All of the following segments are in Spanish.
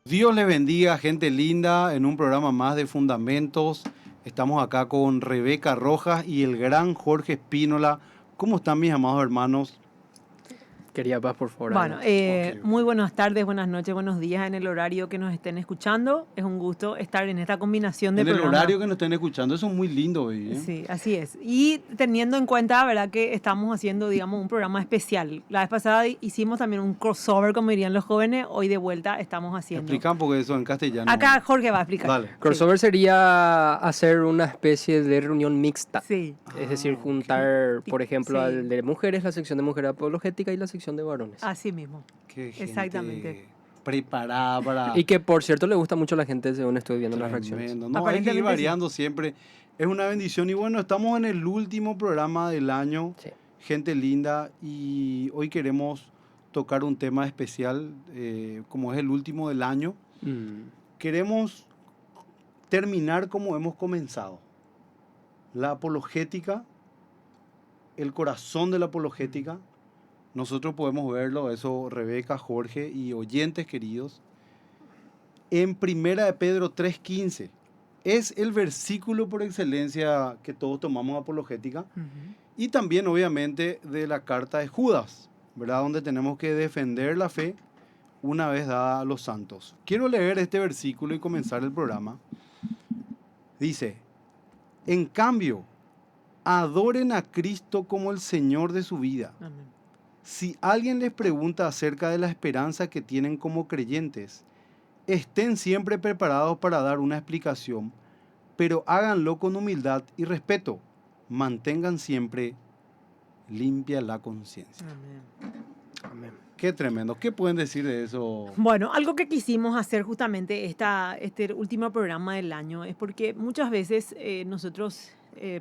Dios les bendiga, gente linda, en un programa más de Fundamentos. Estamos acá con Rebeca Rojas y el gran Jorge Espínola. ¿Cómo están mis amados hermanos? Quería paz, por favor, Bueno, adelante. muy buenas tardes, buenas noches, buenos días en el horario que nos estén escuchando. Es un gusto estar en esta combinación de En el programas. horario que nos estén escuchando, eso es muy lindo hoy, ¿eh? Sí, así es. Y teniendo en cuenta, ¿verdad?, que estamos haciendo, digamos, un programa especial. La vez pasada hicimos también un crossover, como dirían los jóvenes. Hoy de vuelta estamos haciendo. Explican porque eso en castellano. Acá Jorge va a explicar. Dale. Crossover sería hacer una especie de reunión mixta. Sí. Es decir, ok. juntar, por ejemplo, Sí. al de mujeres, la sección de mujeres apologética y la sección de varones. Así mismo. Qué gente Exactamente. preparada para... Y que, por cierto, le gusta mucho a la gente según estoy viendo las reacciones. Tremendo. No, hay que ir Aparentemente variando siempre. Es una bendición. Y bueno, estamos en el último programa del año. Sí. Gente linda. Y hoy queremos tocar un tema especial, como es el último del año. Queremos terminar como hemos comenzado. La apologética, el corazón de la apologética. Nosotros podemos verlo, eso Rebeca, Jorge y oyentes queridos, en Primera de Pedro 3:15. Es el versículo por excelencia que todos tomamos apologética. Y también, obviamente, de la carta de Judas, ¿verdad? Donde tenemos que defender la fe una vez dada a los santos. Quiero leer este versículo y comenzar el programa. Dice, en cambio, adoren a Cristo como el Señor de su vida. Amén. Si alguien les pregunta acerca de la esperanza que tienen como creyentes, estén siempre preparados para dar una explicación, pero háganlo con humildad y respeto. Mantengan siempre limpia la conciencia. Amén. Amén. Qué tremendo. ¿Qué pueden decir de eso? Bueno, algo que quisimos hacer justamente este último programa del año es porque muchas veces nosotros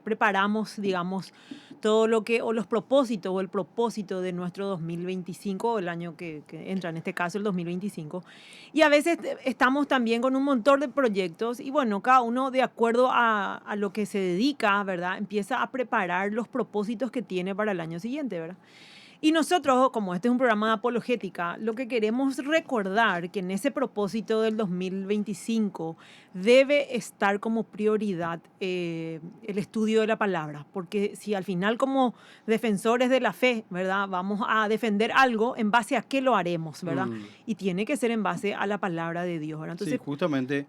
preparamos, digamos, todo lo que, o los propósitos, o el propósito de nuestro 2025, o el año que entra, en este caso el 2025, y a veces estamos también con un montón de proyectos, y bueno, cada uno de acuerdo a lo que se dedica, ¿verdad?, empieza a preparar los propósitos que tiene para el año siguiente, ¿verdad? Y nosotros, como este es un programa de apologética, lo que queremos recordar que en ese propósito del 2025 debe estar como prioridad el estudio de la palabra, porque si al final como defensores de la fe, ¿verdad?, vamos a defender algo, ¿en base a qué lo haremos, verdad? Y tiene que ser en base a la palabra de Dios, ¿verdad? Entonces, Sí, justamente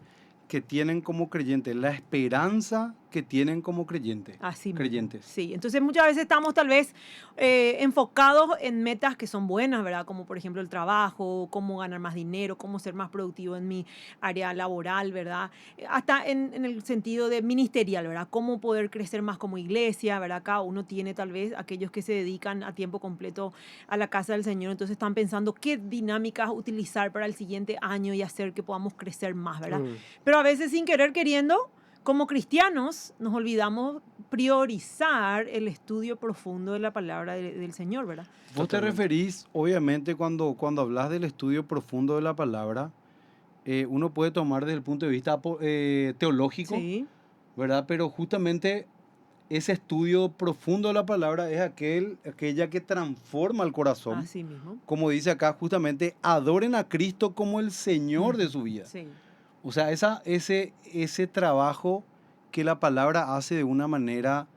que tienen como creyentes, la esperanza que tienen como creyentes. así mismo. Creyentes. Sí, entonces muchas veces estamos tal vez enfocados en metas que son buenas, ¿verdad? Como por ejemplo el trabajo, cómo ganar más dinero, cómo ser más productivo en mi área laboral, ¿verdad? Hasta en el sentido de ministerial, ¿verdad? Cómo poder crecer más como iglesia, ¿verdad? Cada uno tiene tal vez aquellos que se dedican a tiempo completo a la casa del Señor, entonces están pensando qué dinámicas utilizar para el siguiente año y hacer que podamos crecer más, ¿verdad? Pero a veces sin querer queriendo, como cristianos, nos olvidamos priorizar el estudio profundo de la palabra del Señor, ¿verdad? Vos te referís, obviamente, cuando hablas del estudio profundo de la palabra, uno puede tomar desde el punto de vista teológico, Sí, ¿verdad? Pero justamente ese estudio profundo de la palabra es aquella que transforma el corazón. así mismo. Como dice acá, justamente, adoren a Cristo como el Señor de su vida. Sí, O sea, ese trabajo que la palabra hace de una manera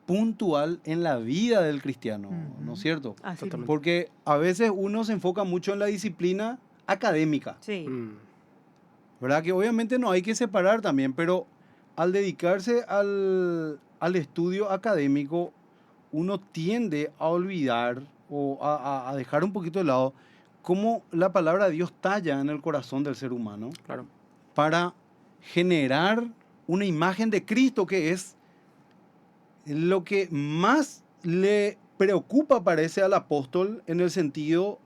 puntual en la vida del cristiano, ¿no es cierto? así Totalmente. mismo. Porque a veces uno se enfoca mucho en la disciplina académica, Sí, ¿verdad? Que obviamente no hay que separar también, pero al dedicarse al estudio académico, uno tiende a olvidar o a dejar un poquito de lado cómo la palabra de Dios talla en el corazón del ser humano Claro. para generar una imagen de Cristo, que es lo que más le preocupa, parece, al apóstol, en el sentido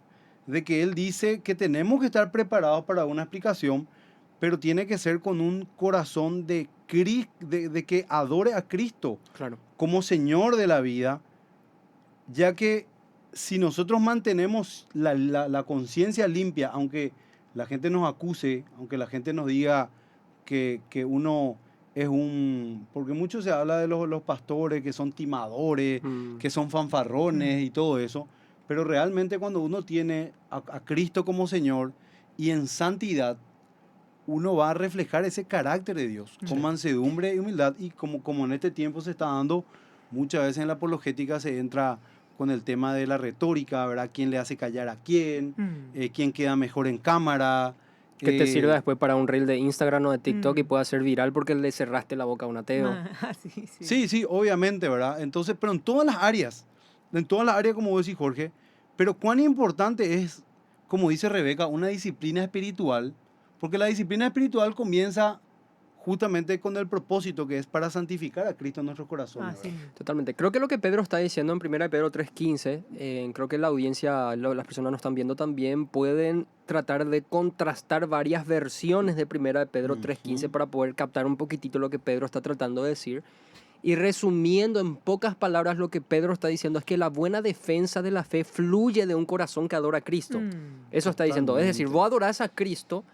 de que él dice que tenemos que estar preparados para una explicación, pero tiene que ser con un corazón de que adore a Cristo Claro. como Señor de la vida, ya que si nosotros mantenemos la conciencia limpia, aunque la gente nos acuse, aunque la gente nos diga que uno es porque mucho se habla de los pastores que son timadores, que son fanfarrones y todo eso, pero realmente cuando uno tiene a Cristo como Señor y en santidad, uno va a reflejar ese carácter de Dios, con mansedumbre y humildad. Y como en este tiempo se está dando, muchas veces en la apologética se entra con el tema de la retórica, ¿verdad? ¿Quién le hace callar a quién? ¿Quién queda mejor en cámara? Que te sirva después para un reel de Instagram o de TikTok y pueda ser viral porque le cerraste la boca a un ateo. Sí, obviamente, ¿verdad? Entonces, pero en todas las áreas, como vos decís, Jorge, pero cuán importante es, como dice Rebeca, una disciplina espiritual, porque la disciplina espiritual comienza justamente con el propósito que es para santificar a Cristo en nuestros corazones. Totalmente. Creo que lo que Pedro está diciendo en 1 Pedro 3:15, creo que la audiencia, las personas nos están viendo también, pueden tratar de contrastar varias versiones de 1 Pedro 3:15 para poder captar un poquitito lo que Pedro está tratando de decir. Y resumiendo en pocas palabras, lo que Pedro está diciendo es que la buena defensa de la fe fluye de un corazón que adora a Cristo. Eso está diciendo. Es decir, vos adorás a Cristo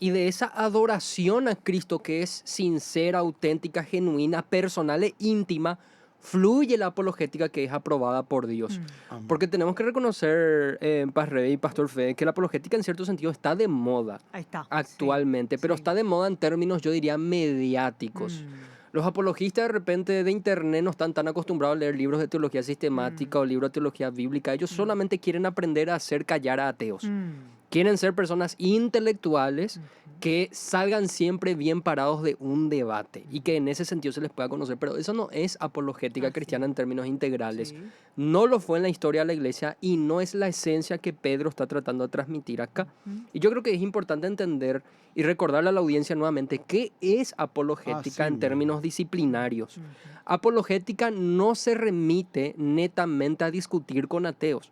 y de esa adoración a Cristo que es sincera, auténtica, genuina, personal e íntima, fluye la apologética que es aprobada por Dios. Porque tenemos que reconocer, Paz Rey y Pastor Fede, que la apologética en cierto sentido está de moda actualmente, pero está de moda en términos, yo diría, mediáticos. Los apologistas de repente de internet no están tan acostumbrados a leer libros de teología sistemática o libros de teología bíblica. Ellos solamente quieren aprender a hacer callar a ateos. Quieren ser personas intelectuales que salgan siempre bien parados de un debate y que en ese sentido se les pueda conocer. Pero eso no es apologética cristiana en términos integrales. No lo fue en la historia de la iglesia y no es la esencia que Pedro está tratando de transmitir acá. Y yo creo que es importante entender y recordarle a la audiencia nuevamente qué es apologética en términos disciplinarios. Apologética no se remite netamente a discutir con ateos.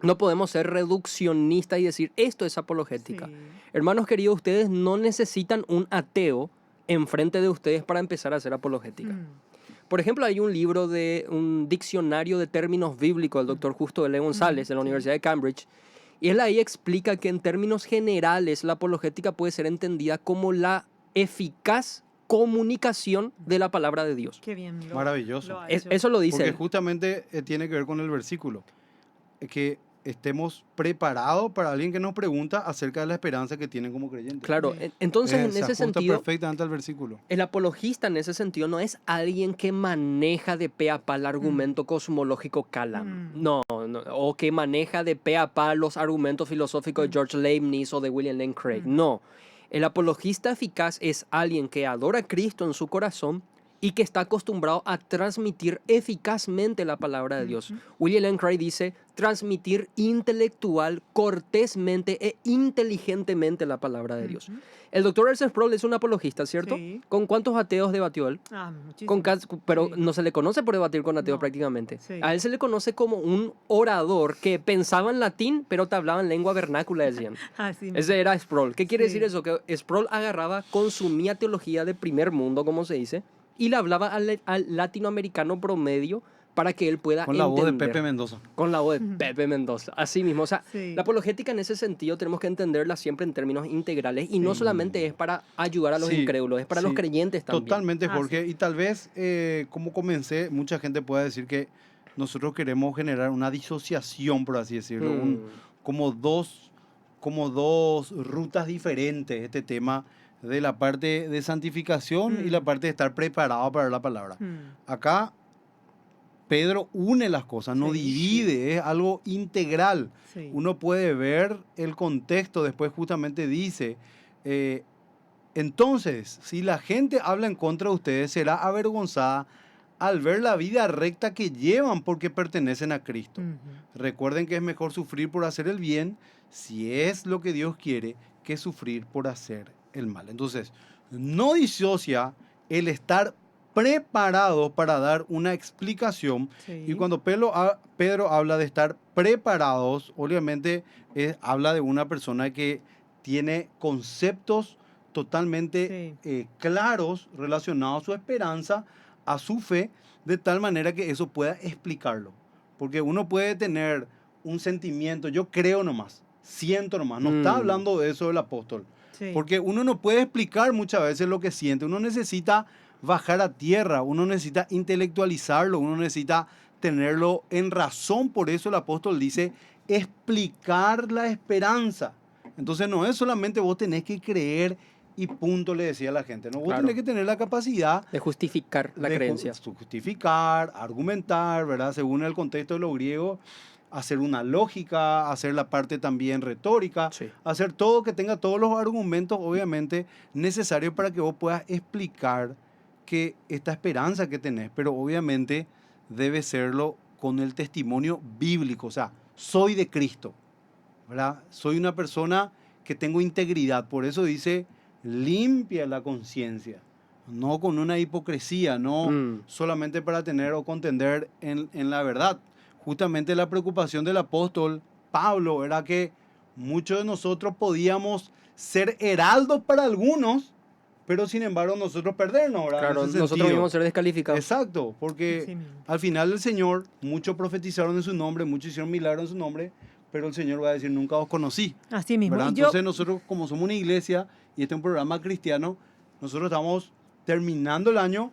No podemos ser reduccionistas y decir, esto es apologética. Hermanos queridos, ustedes no necesitan un ateo enfrente de ustedes para empezar a hacer apologética. Por ejemplo, hay un libro de un diccionario de términos bíblicos del doctor Justo L. González de la Universidad de Cambridge. Y él ahí explica que en términos generales la apologética puede ser entendida como la eficaz comunicación de la palabra de Dios. Qué bien. Maravilloso. Eso lo dice. Porque justamente tiene que ver con el versículo. Que estemos preparados para alguien que nos pregunta acerca de la esperanza que tienen como creyentes. Claro, entonces en ese sentido, perfectamente al versículo. El apologista en ese sentido no es alguien que maneja de pe a pa el argumento cosmológico Kalam, no, o que maneja de pe a pa los argumentos filosóficos de George Leibniz o de William Lane Craig, no. El apologista eficaz es alguien que adora a Cristo en su corazón y que está acostumbrado a transmitir eficazmente la palabra de Dios. William Lane Craig dice, transmitir intelectual, cortésmente e inteligentemente la palabra de Dios. El doctor R.C. Sproul es un apologista, ¿cierto? Sí. ¿Con cuántos ateos debatió él? Muchísimo. Pero no se le conoce por debatir con ateos prácticamente. A él se le conoce como un orador que pensaba en latín, pero te hablaba en lengua vernácula, decían. Ese era Sproul. ¿Qué quiere decir eso? Que Sproul agarraba, consumía teología de primer mundo, como se dice, y le hablaba al latinoamericano promedio para que él pueda entender. Con la voz de Pepe Mendoza. Con la voz de Pepe Mendoza. Así mismo. O sea, la apologética en ese sentido tenemos que entenderla siempre en términos integrales y no solamente es para ayudar a los incrédulos, es para los creyentes también. Totalmente, Jorge. Y tal vez, como comencé, mucha gente pueda decir que nosotros queremos generar una disociación, por así decirlo, como dos rutas diferentes, este tema de la parte de santificación y la parte de estar preparado para la palabra. Acá Pedro une las cosas, no divide, es algo integral. Uno puede ver el contexto, después justamente dice, entonces, si la gente habla en contra de ustedes, será avergonzada al ver la vida recta que llevan porque pertenecen a Cristo. Recuerden que es mejor sufrir por hacer el bien, si es lo que Dios quiere, que sufrir por hacer el mal. Entonces, no disocia el estar preparado para dar una explicación. Y cuando Pedro habla de estar preparados, obviamente habla de una persona que tiene conceptos totalmente claros relacionados a su esperanza, a su fe, de tal manera que eso pueda explicarlo. Porque uno puede tener un sentimiento, yo creo nomás, siento nomás, no está hablando de eso el apóstol. Porque uno no puede explicar muchas veces lo que siente, uno necesita bajar a tierra, uno necesita intelectualizarlo, uno necesita tenerlo en razón. Por eso el apóstol dice explicar la esperanza. Entonces no es solamente vos tenés que creer y punto, le decía a la gente. No, vos Claro. tenés que tener la capacidad De justificar la de creencia. justificar, argumentar, ¿verdad? Según el contexto de lo griego, hacer una lógica, hacer la parte también retórica, Sí. hacer todo que tenga todos los argumentos, obviamente, necesarios para que vos puedas explicar que esta esperanza que tenés, pero obviamente debe serlo con el testimonio bíblico, o sea, soy de Cristo, ¿verdad? Soy una persona que tengo integridad, por eso dice, limpia la conciencia, no con una hipocresía, no solamente para tener o contender en la verdad. Justamente la preocupación del apóstol Pablo era que muchos de nosotros podíamos ser heraldos para algunos, pero sin embargo nosotros perdernos, ¿verdad? Claro, En ese nosotros sentido. mismos ser descalificados. Exacto, porque Así mismo. al final el Señor, muchos profetizaron en su nombre, muchos hicieron milagros en su nombre, pero el Señor va a decir, nunca os conocí. Así mismo. ¿Verdad? Y yo, Entonces nosotros, como somos una iglesia y este es un programa cristiano, nosotros estamos terminando el año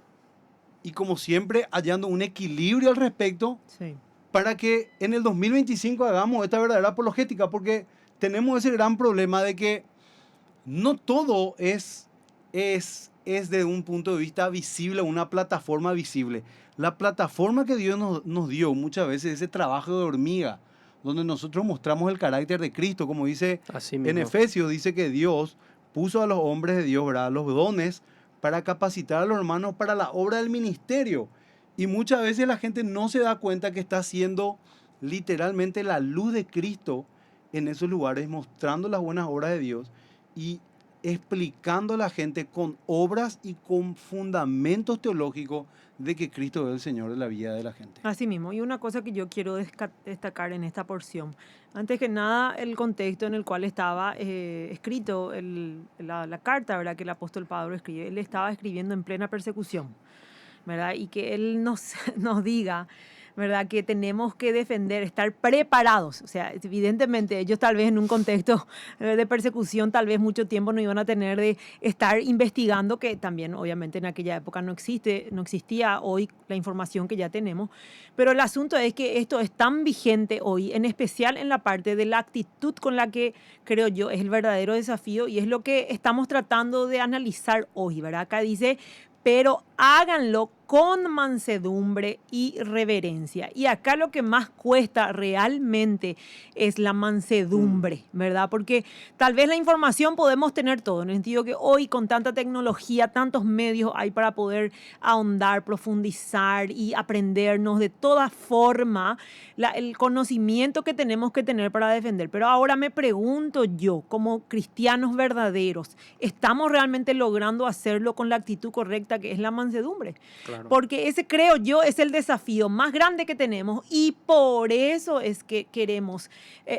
y como siempre hallando un equilibrio al respecto sí. para que en el 2025 hagamos esta verdadera apologética, porque tenemos ese gran problema de que no todo es de un punto de vista visible, una plataforma visible. La plataforma que Dios nos dio muchas veces, ese trabajo de hormiga, donde nosotros mostramos el carácter de Cristo, como dice Así en mismo. Efesios, dice que Dios puso a los hombres de Dios, ¿verdad?, los dones para capacitar a los hermanos para la obra del ministerio. Y muchas veces la gente no se da cuenta que está haciendo literalmente la luz de Cristo en esos lugares, mostrando las buenas obras de Dios y explicando a la gente con obras y con fundamentos teológicos de que Cristo es el Señor de la vida de la gente. Así mismo. Y una cosa que yo quiero destacar en esta porción. Antes que nada, el contexto en el cual estaba escrito la carta, ¿verdad?, que el apóstol Pablo escribe. Él estaba escribiendo en plena persecución, ¿verdad? Y que él nos diga, ¿verdad?, que tenemos que defender, estar preparados. O sea, evidentemente ellos tal vez en un contexto de persecución, tal vez mucho tiempo no iban a tener de estar investigando, que también obviamente en aquella época no existía hoy la información que ya tenemos. Pero el asunto es que esto es tan vigente hoy, en especial en la parte de la actitud con la que creo yo es el verdadero desafío y es lo que estamos tratando de analizar hoy, ¿verdad? Acá dice, pero háganlo con mansedumbre y reverencia. Y acá lo que más cuesta realmente es la mansedumbre, ¿verdad? Porque tal vez la información podemos tener todo, en el sentido que hoy con tanta tecnología, tantos medios hay para poder ahondar, profundizar y aprendernos de toda forma el conocimiento que tenemos que tener para defender. Pero ahora me pregunto yo, como cristianos verdaderos, ¿estamos realmente logrando hacerlo con la actitud correcta, que es la mansedumbre? Claro. Porque ese, creo yo, es el desafío más grande que tenemos y por eso es que queremos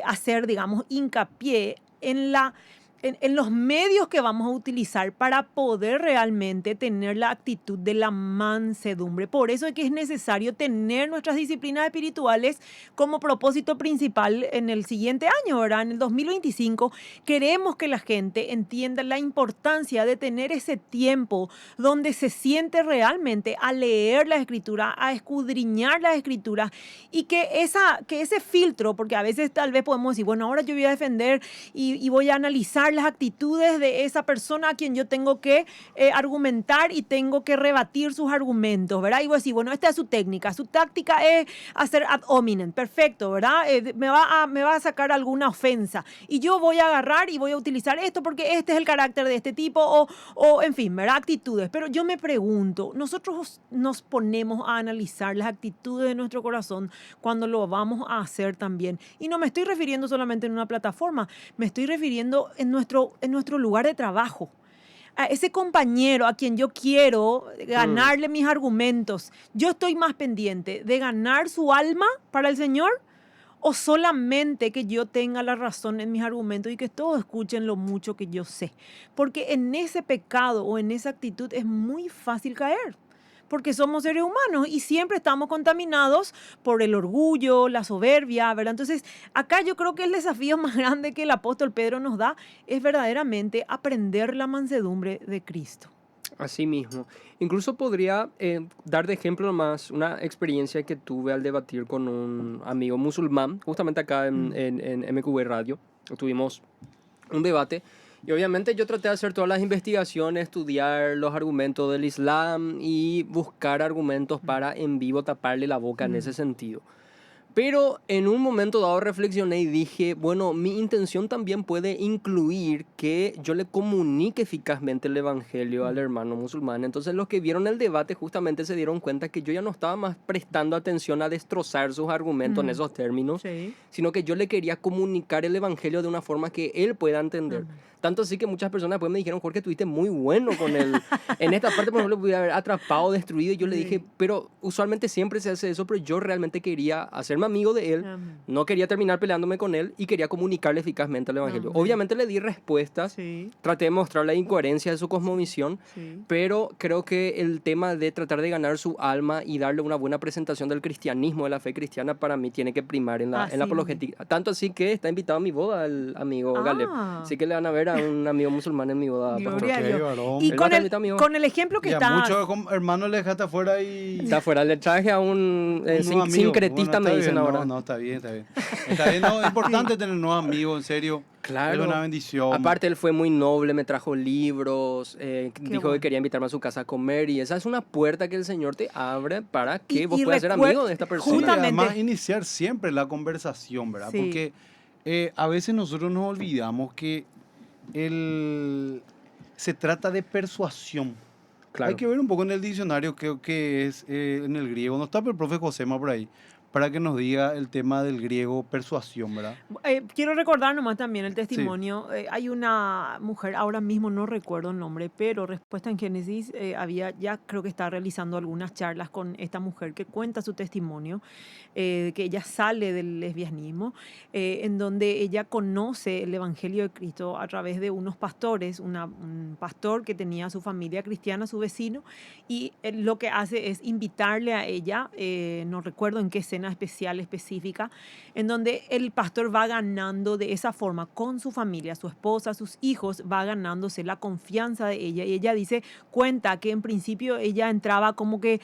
hacer, digamos, hincapié en los medios que vamos a utilizar para poder realmente tener la actitud de la mansedumbre. Por eso es que es necesario tener nuestras disciplinas espirituales como propósito principal en el siguiente año, ¿verdad? En el 2025 queremos que la gente entienda la importancia de tener ese tiempo donde se siente realmente a leer la Escritura, a escudriñar la Escritura y que ese filtro, porque a veces tal vez podemos decir, bueno, ahora yo voy a defender y voy a analizar las actitudes de esa persona a quien yo tengo que argumentar y tengo que rebatir sus argumentos, ¿verdad? Y voy a decir, bueno, esta es su técnica, su táctica es hacer ad hominem, perfecto, ¿verdad? Me va a sacar alguna ofensa y yo voy a agarrar y voy a utilizar esto porque este es el carácter de este tipo o en fin, ¿verdad? Actitudes. Pero yo me pregunto, nosotros nos ponemos a analizar las actitudes de nuestro corazón cuando lo vamos a hacer también. Y no me estoy refiriendo solamente en una plataforma, me estoy refiriendo en nuestro lugar de trabajo. A ese compañero a quien yo quiero ganarle mis argumentos, ¿yo estoy más pendiente de ganar su alma para el Señor o solamente que yo tenga la razón en mis argumentos y que todos escuchen lo mucho que yo sé? Porque en ese pecado o en esa actitud es muy fácil caer. Porque somos seres humanos y siempre estamos contaminados por el orgullo, la soberbia, ¿verdad? Entonces, acá yo creo que el desafío más grande que el apóstol Pedro nos da es verdaderamente aprender la mansedumbre de Cristo. Así mismo. Incluso podría dar de ejemplo más una experiencia que tuve al debatir con un amigo musulmán, justamente acá en MQB Radio. Tuvimos un debate Y obviamente yo traté de hacer todas las investigaciones, estudiar los argumentos del Islam y buscar argumentos para en vivo taparle la boca en ese sentido. Pero en un momento dado reflexioné y dije, bueno, mi intención también puede incluir que yo le comunique eficazmente el evangelio al hermano musulmán. Entonces los que vieron el debate justamente se dieron cuenta que yo ya no estaba más prestando atención a destrozar sus argumentos en esos términos, Sí. sino que yo le quería comunicar el evangelio de una forma que él pueda entender. Tanto así que muchas personas después me dijeron, Jorge, estuviste muy bueno con él. En esta parte, por ejemplo, pude haber atrapado, destruido. Y yo le dije, pero usualmente siempre se hace eso, pero yo realmente quería hacerme amigo de él. No quería terminar peleándome con él y quería comunicarle eficazmente el evangelio. Obviamente le di respuestas. Sí. Traté de mostrar la incoherencia de su cosmovisión. Sí. Pero creo que el tema de tratar de ganar su alma y darle una buena presentación del cristianismo, de la fe cristiana, para mí tiene que primar en la apologética. Tanto así que está invitado a mi boda el amigo Galeb. Así que le van a ver a un amigo musulmán en mi boda. Gloria a Ok, Dios. varón. Y Él con va a estar amigo. con el ejemplo que Y a está... muchos hermanos le dejaste afuera y... Está afuera, le traje a un nuevo amigo. sincretista, Bueno, me está dicen bien, ahora. No, está bien, está bien. Está bien, no, es importante tener nuevos amigos, en serio. Claro. Es una bendición. Aparte, él fue muy noble, me trajo libros, dijo bueno. que quería invitarme a su casa a comer y esa es una puerta que el Señor te abre para que Y- vos y puedas ser recuer- amigo de esta Sí, persona. Justamente. además iniciar siempre la conversación, ¿verdad? Sí. Porque a veces nosotros nos olvidamos que se trata de persuasión. Claro. Hay que ver un poco en el diccionario que es en el griego. No está el profe Josema por ahí para que nos diga el tema del griego persuasión, ¿verdad? Quiero recordar nomás también el testimonio. Hay una mujer, ahora mismo no recuerdo el nombre, pero Respuesta en Génesis ya creo que está realizando algunas charlas con esta mujer que cuenta su testimonio, que ella sale del lesbianismo, en donde ella conoce el Evangelio de Cristo a través de unos pastores, un pastor que tenía a su familia cristiana, su vecino, y lo que hace es invitarle a ella, no recuerdo en qué escena especial, específica, en donde el pastor va ganando de esa forma con su familia, su esposa, sus hijos, va ganándose la confianza de ella. Y ella cuenta que en principio ella entraba como que,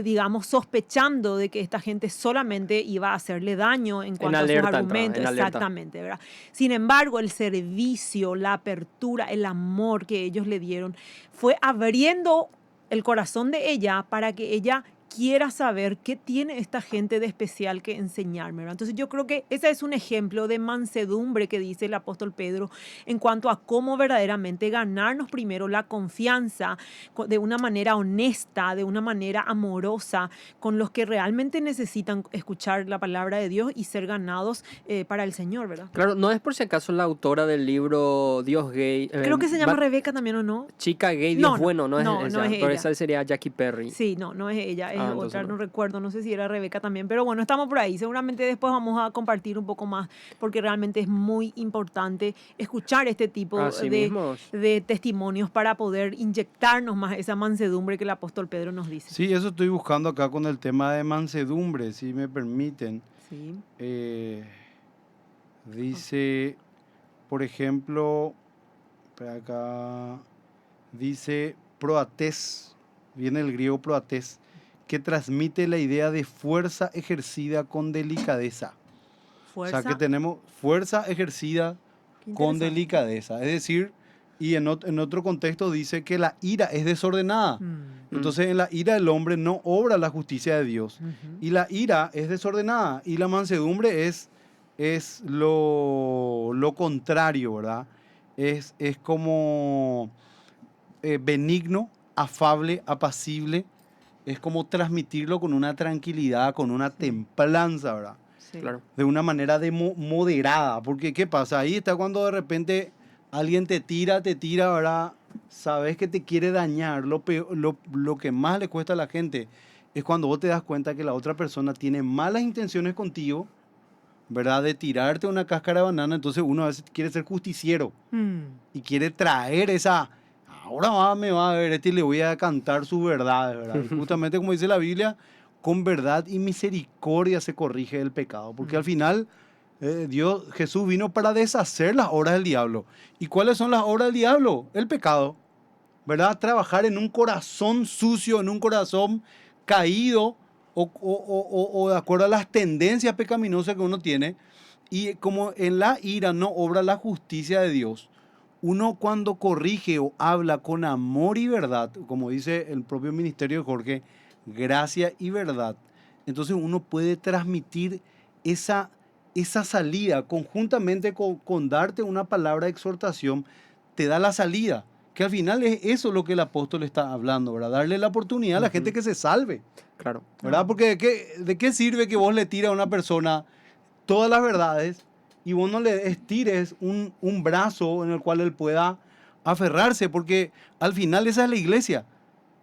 digamos, sospechando de que esta gente solamente iba a hacerle daño en cuanto a sus alerta argumentos. entraba, en alerta. Exactamente, ¿verdad? Sin embargo, el servicio, la apertura, el amor que ellos le dieron fue abriendo el corazón de ella para que ella quiera saber qué tiene esta gente de especial que enseñarme, ¿verdad? Entonces yo creo que ese es un ejemplo de mansedumbre que dice el apóstol Pedro en cuanto a cómo verdaderamente ganarnos primero la confianza de una manera honesta, de una manera amorosa, con los que realmente necesitan escuchar la palabra de Dios y ser ganados para el Señor, ¿verdad? Claro, no es por si acaso la autora del libro Dios Gay. Creo que se llama Rebeca también, ¿o no? Chica Gay, Dios No, Bueno, no es no, esa. no es Pero ella. esa sería Jackie Perry. Sí, no es ella, es entonces otra, no. no recuerdo, no sé si era Rebeca también, pero bueno, estamos por ahí. Seguramente después vamos a compartir un poco más, porque realmente es muy importante escuchar este tipo Así mismo. de testimonios para poder inyectarnos más esa mansedumbre que el apóstol Pedro nos dice. Sí, eso estoy buscando acá con el tema de mansedumbre, si me permiten. Sí. Dice, por ejemplo, espera acá, dice proates, viene el griego proates, que transmite la idea de fuerza ejercida con delicadeza. Fuerza. O sea, que tenemos fuerza ejercida Qué con interesante. delicadeza. Es decir, y en otro contexto dice que la ira es desordenada. Entonces, en la ira del hombre no obra la justicia de Dios. Y la ira es desordenada. Y la mansedumbre es lo contrario, ¿verdad? Es como benigno, afable, apacible. Es como transmitirlo con una tranquilidad, con una templanza, ¿verdad? Sí. Claro. De una manera moderada. Porque, ¿qué pasa? Ahí está cuando de repente alguien te tira, ¿verdad? Sabes que te quiere dañar. Lo que más le cuesta a la gente es cuando vos te das cuenta que la otra persona tiene malas intenciones contigo, ¿verdad? De tirarte una cáscara de banana. Entonces uno a veces quiere ser justiciero y quiere traer esa... Ahora me va a ver y le voy a cantar su verdad, ¿verdad? Y justamente como dice la Biblia, con verdad y misericordia se corrige el pecado. Porque al final Jesús vino para deshacer las obras del diablo. ¿Y cuáles son las obras del diablo? El pecado, ¿verdad? Trabajar en un corazón sucio, en un corazón caído o de acuerdo a las tendencias pecaminosas que uno tiene. Y como en la ira no obra la justicia de Dios, uno cuando corrige o habla con amor y verdad, como dice el propio ministerio de Jorge, gracia y verdad, entonces uno puede transmitir esa salida conjuntamente con darte una palabra de exhortación, te da la salida, que al final es eso lo que el apóstol está hablando, ¿verdad? Darle la oportunidad a la gente que se salve. Claro. ¿Verdad? Porque ¿de qué sirve que vos le tires a una persona todas las verdades y vos no le estires un brazo en el cual él pueda aferrarse? Porque al final esa es la iglesia.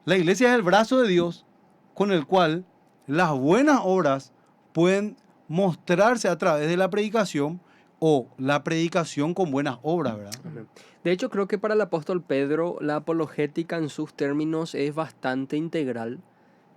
La iglesia es el brazo de Dios con el cual las buenas obras pueden mostrarse a través de la predicación o la predicación con buenas obras, ¿verdad? De hecho, creo que para el apóstol Pedro la apologética en sus términos es bastante integral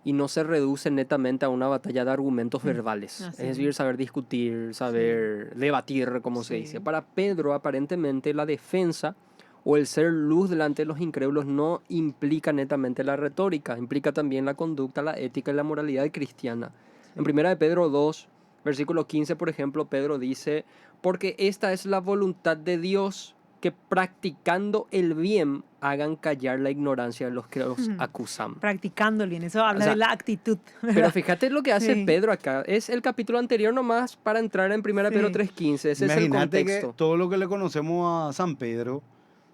y no se reduce netamente a una batalla de argumentos verbales. Así Es decir, saber discutir, saber debatir, como se dice. Para Pedro, aparentemente, la defensa o el ser luz delante de los incrédulos no implica netamente la retórica, implica también la conducta, la ética y la moralidad cristiana. En 1 de Pedro 2, versículo 15, por ejemplo, Pedro dice, porque esta es la voluntad de Dios, que practicando el bien hagan callar la ignorancia de los que los acusan. Practicando el bien, eso habla O sea, de la actitud. ¿verdad? Pero fíjate lo que hace Sí. Pedro acá. Es el capítulo anterior nomás para entrar en 1 Pedro Sí. 3.15. Ese es el Imagínate contexto. que todo lo que le conocemos a San Pedro,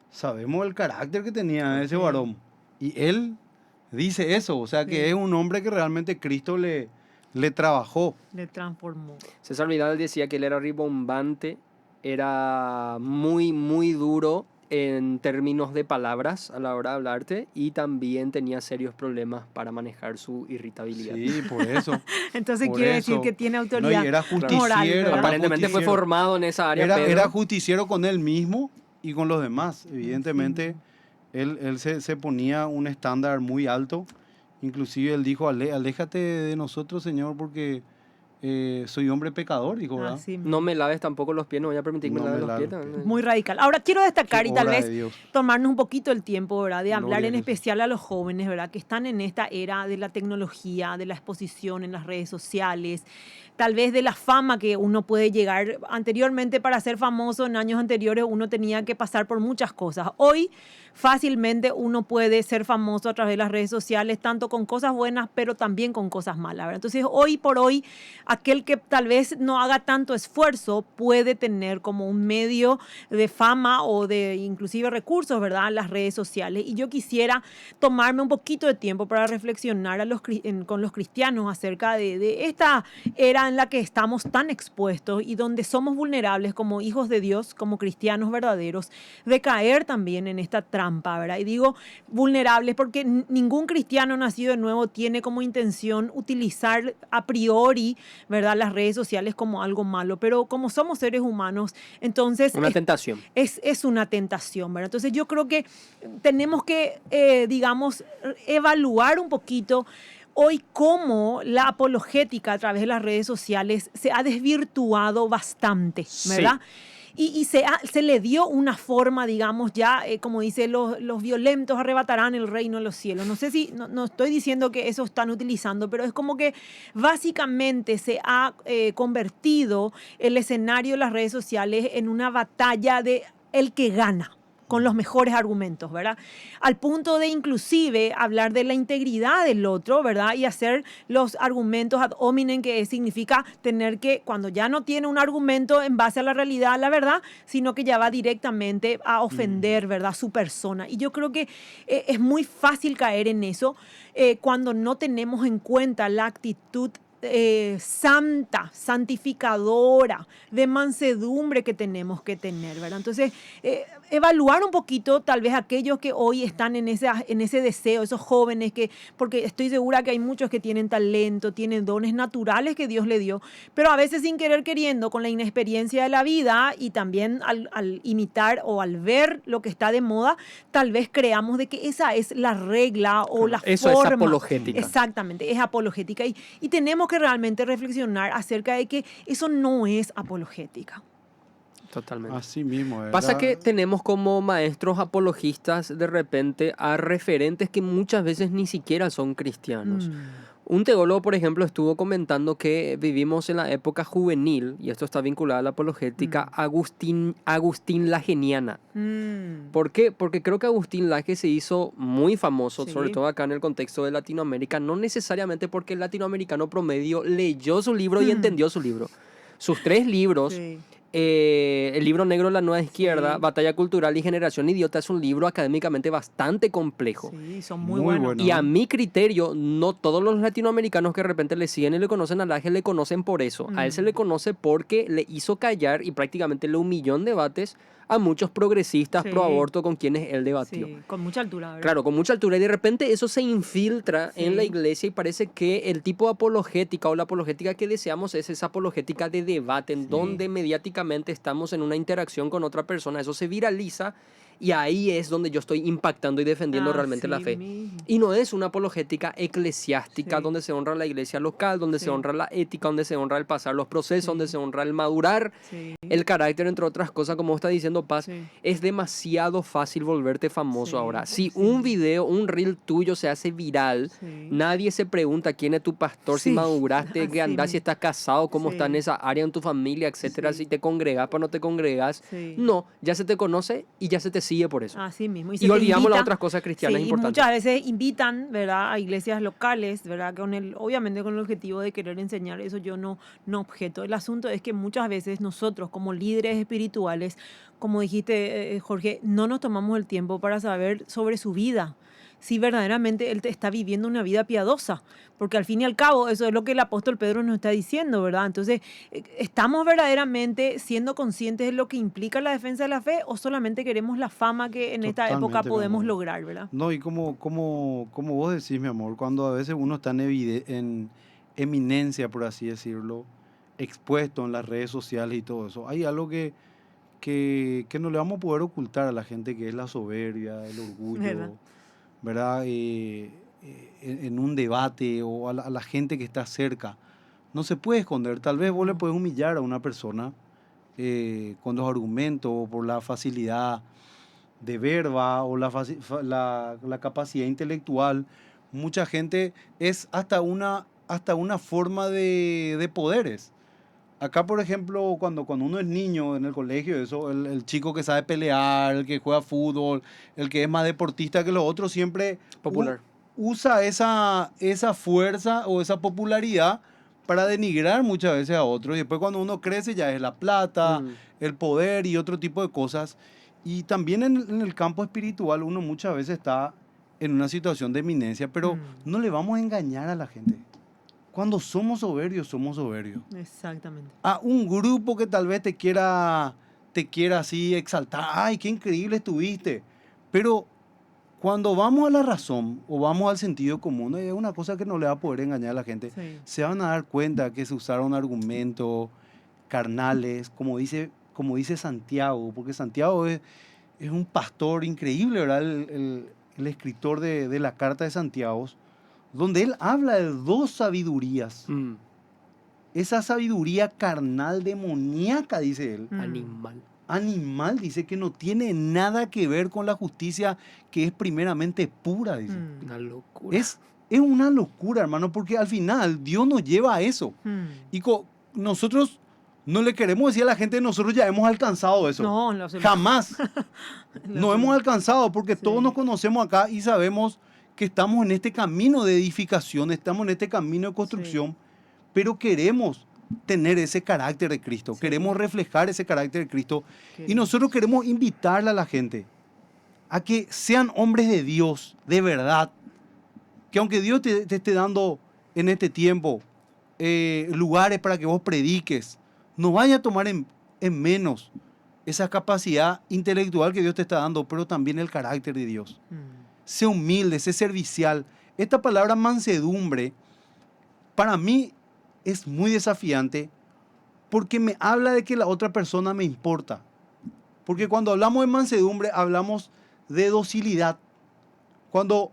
sabemos el carácter que tenía ese varón. Y él dice eso, o sea que Sí. es un hombre que realmente Cristo le trabajó. Le transformó. César Vidal decía que él era ribombante, era muy, muy duro en términos de palabras a la hora de hablarte y también tenía serios problemas para manejar su irritabilidad. Sí, por eso. Entonces Por quiere eso. decir que tiene No, autoridad y era moral. justiciero. ¿verdad? Aparentemente fue justiciero. formado en esa área. Pedro. Era justiciero con él mismo y con los demás. Evidentemente, él se ponía un estándar muy alto. Inclusive él dijo, aléjate de nosotros, Señor, porque soy hombre pecador, dijo, ¿verdad? Así mismo. No me laves tampoco los pies, no voy a permitir que No me laves me los lave pies. los pies. Muy radical. Ahora quiero destacar Qué y tal obra vez de Dios. tomarnos un poquito el tiempo, ¿verdad? De hablar Gloria en a Jesús. especial a los jóvenes, ¿verdad? Que están en esta era de la tecnología, de la exposición en las redes sociales, tal vez de la fama que uno puede llegar. Anteriormente, para ser famoso en años anteriores, uno tenía que pasar por muchas cosas. Hoy, fácilmente uno puede ser famoso a través de las redes sociales, tanto con cosas buenas, pero también con cosas malas, ¿verdad? Entonces, hoy por hoy, aquel que tal vez no haga tanto esfuerzo puede tener como un medio de fama o de inclusive recursos, ¿verdad? Las redes sociales. Y yo quisiera tomarme un poquito de tiempo para reflexionar con los cristianos acerca de esta era en la que estamos tan expuestos y donde somos vulnerables como hijos de Dios, como cristianos verdaderos, de caer también en esta trampa, ¿verdad? Y digo vulnerables porque ningún cristiano nacido de nuevo tiene como intención utilizar a priori, ¿verdad?, las redes sociales como algo malo, pero como somos seres humanos, entonces Una tentación. es una tentación, ¿verdad? Entonces yo creo que tenemos que, digamos, evaluar un poquito hoy cómo la apologética a través de las redes sociales se ha desvirtuado bastante, ¿verdad? Y se le dio una forma, digamos, ya, como dice, los violentos arrebatarán el reino de los cielos. No sé si, no estoy diciendo que eso están utilizando, pero es como que básicamente se ha convertido el escenario de las redes sociales en una batalla de el que gana, con los mejores argumentos, ¿verdad? Al punto de inclusive hablar de la integridad del otro, ¿verdad? Y hacer los argumentos ad hominem, que significa tener que, cuando ya no tiene un argumento en base a la realidad, a la verdad, sino que ya va directamente a ofender, ¿verdad?, su persona. Y yo creo que es muy fácil caer en eso cuando no tenemos en cuenta la actitud santa, santificadora, de mansedumbre que tenemos que tener, ¿verdad? Entonces, evaluar un poquito tal vez aquellos que hoy están en ese deseo, esos jóvenes porque estoy segura que hay muchos que tienen talento, tienen dones naturales que Dios le dio, pero a veces sin querer queriendo, con la inexperiencia de la vida y también al imitar o al ver lo que está de moda, tal vez creamos de que esa es la regla o la Eso forma. es apologética. Exactamente, es apologética. Y tenemos que realmente reflexionar acerca de que eso no es apologética. Totalmente. Así mismo. Pasa que tenemos como maestros apologistas de repente a referentes que muchas veces ni siquiera son cristianos. Un teólogo, por ejemplo, estuvo comentando que vivimos en la época juvenil, y esto está vinculado a la apologética, Agustín Lageniana. ¿Por qué? Porque creo que Agustín Laje se hizo muy famoso, Sí. sobre todo acá en el contexto de Latinoamérica, no necesariamente porque el latinoamericano promedio leyó su libro y entendió su libro. Sus 3 libros, Sí. El libro negro de la nueva izquierda, Sí. Batalla cultural y Generación idiota, es un libro académicamente bastante complejo. Sí, son muy, Muy buenos. bueno. Y a mi criterio, no todos los latinoamericanos que de repente le siguen y le conocen a Laje le conocen por eso. A él se le conoce porque le hizo callar y prácticamente le humilló en debates a muchos progresistas Sí. pro aborto con quienes él debatió. Sí, con mucha altura, ¿verdad? Claro, con mucha altura. Y de repente eso se infiltra en la Sí. iglesia y parece que el tipo de apologética o la apologética que deseamos es esa apologética de debate, en Sí. donde mediáticamente estamos en una interacción con otra persona. Eso se viraliza y ahí es donde yo estoy impactando y defendiendo realmente la Así fe. mismo. Y no es una apologética eclesiástica Sí. donde se honra la iglesia local, donde Sí. se honra la ética, donde se honra el pasar los procesos, Sí. donde se honra el madurar, Sí. el carácter, entre otras cosas, como está diciendo Paz. Sí. Es demasiado fácil volverte famoso Sí, ahora. Si sí. un video, un reel tuyo se hace viral, Sí. nadie se pregunta quién es tu pastor, si Sí, maduraste, así qué andás, si mismo. estás casado, cómo Sí. está en esa área en tu familia, etcétera, Sí. si te congregas o no te congregas. Sí. No, ya se te conoce y ya se te sigue por eso. Así mismo. Y se te olvidamos las invita- otras cosas cristianas Sí, y importantes. muchas veces invitan, ¿verdad?, a iglesias locales, ¿verdad?, obviamente con el objetivo de querer enseñar. Eso yo no objeto. El asunto es que muchas veces nosotros, como líderes espirituales, como dijiste, Jorge, no nos tomamos el tiempo para saber sobre su vida, si verdaderamente él está viviendo una vida piadosa, porque al fin y al cabo eso es lo que el apóstol Pedro nos está diciendo, ¿verdad? Entonces, ¿estamos verdaderamente siendo conscientes de lo que implica la defensa de la fe o solamente queremos la fama que en esta época Totalmente, mi podemos amor. lograr, ¿verdad? No, y como vos decís, mi amor, cuando a veces uno está en eminencia, por así decirlo, expuesto en las redes sociales y todo eso, hay algo que no le vamos a poder ocultar a la gente, que es la soberbia, el orgullo, ¿Verdad? ¿verdad? En un debate o a la gente que está cerca. No se puede esconder. Tal vez vos le No. puedes humillar a una persona con los argumentos o por la facilidad de verba o la capacidad intelectual. Mucha gente es hasta una forma de poderes. Acá, por ejemplo, cuando uno es niño en el colegio, eso, el chico que sabe pelear, el que juega fútbol, el que es más deportista que los otros, siempre Popular. usa esa fuerza o esa popularidad para denigrar muchas veces a otros. Y después cuando uno crece ya es la plata, el poder y otro tipo de cosas. Y también en el campo espiritual uno muchas veces está en una situación de eminencia, pero no le vamos a engañar a la gente. Cuando somos soberbios, somos soberbios. Exactamente. A un grupo que tal vez te quiera así exaltar, ¡ay, qué increíble estuviste! Pero cuando vamos a la razón o vamos al sentido común, es una cosa que no le va a poder engañar a la gente. Sí. Se van a dar cuenta que se usaron argumentos carnales, como dice Santiago, porque Santiago es un pastor increíble, ¿verdad? El escritor de la carta de Santiago, donde él habla de 2 sabidurías. Esa sabiduría carnal demoníaca, dice él. Animal, dice, que no tiene nada que ver con la justicia que es primeramente pura, dice. Una locura. Es una locura, hermano, porque al final Dios nos lleva a eso. Y nosotros no le queremos decir a la gente, nosotros ya hemos alcanzado eso. No, jamás. No hemos alcanzado, porque Sí. todos nos conocemos acá y sabemos que estamos en este camino de edificación, estamos en este camino de construcción, pero queremos tener ese carácter de Cristo, queremos reflejar ese carácter de Cristo, y nosotros queremos invitarle a la gente a que sean hombres de Dios, de verdad, que aunque Dios te esté dando en este tiempo lugares para que vos prediques, no vaya a tomar en menos esa capacidad intelectual que Dios te está dando, pero también el carácter de Dios. Sé humilde, sé servicial. Esta palabra mansedumbre, para mí es muy desafiante, porque me habla de que la otra persona me importa. Porque cuando hablamos de mansedumbre, hablamos de docilidad. Cuando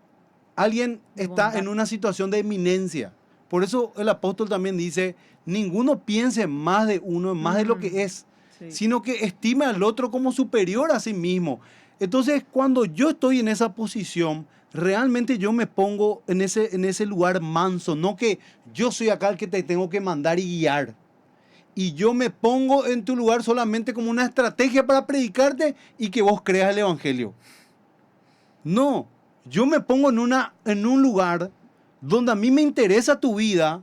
alguien está bondad. en una situación de eminencia. Por eso el apóstol también dice, ninguno piense más de uno, más de lo que es, sino que estime al otro como superior a sí mismo. Entonces, cuando yo estoy en esa posición realmente yo me pongo en ese lugar manso, no que yo soy acá el que te tengo que mandar y guiar. Y yo me pongo en tu lugar solamente como una estrategia para predicarte y que vos creas el evangelio. No, yo me pongo en un lugar donde a mí me interesa tu vida,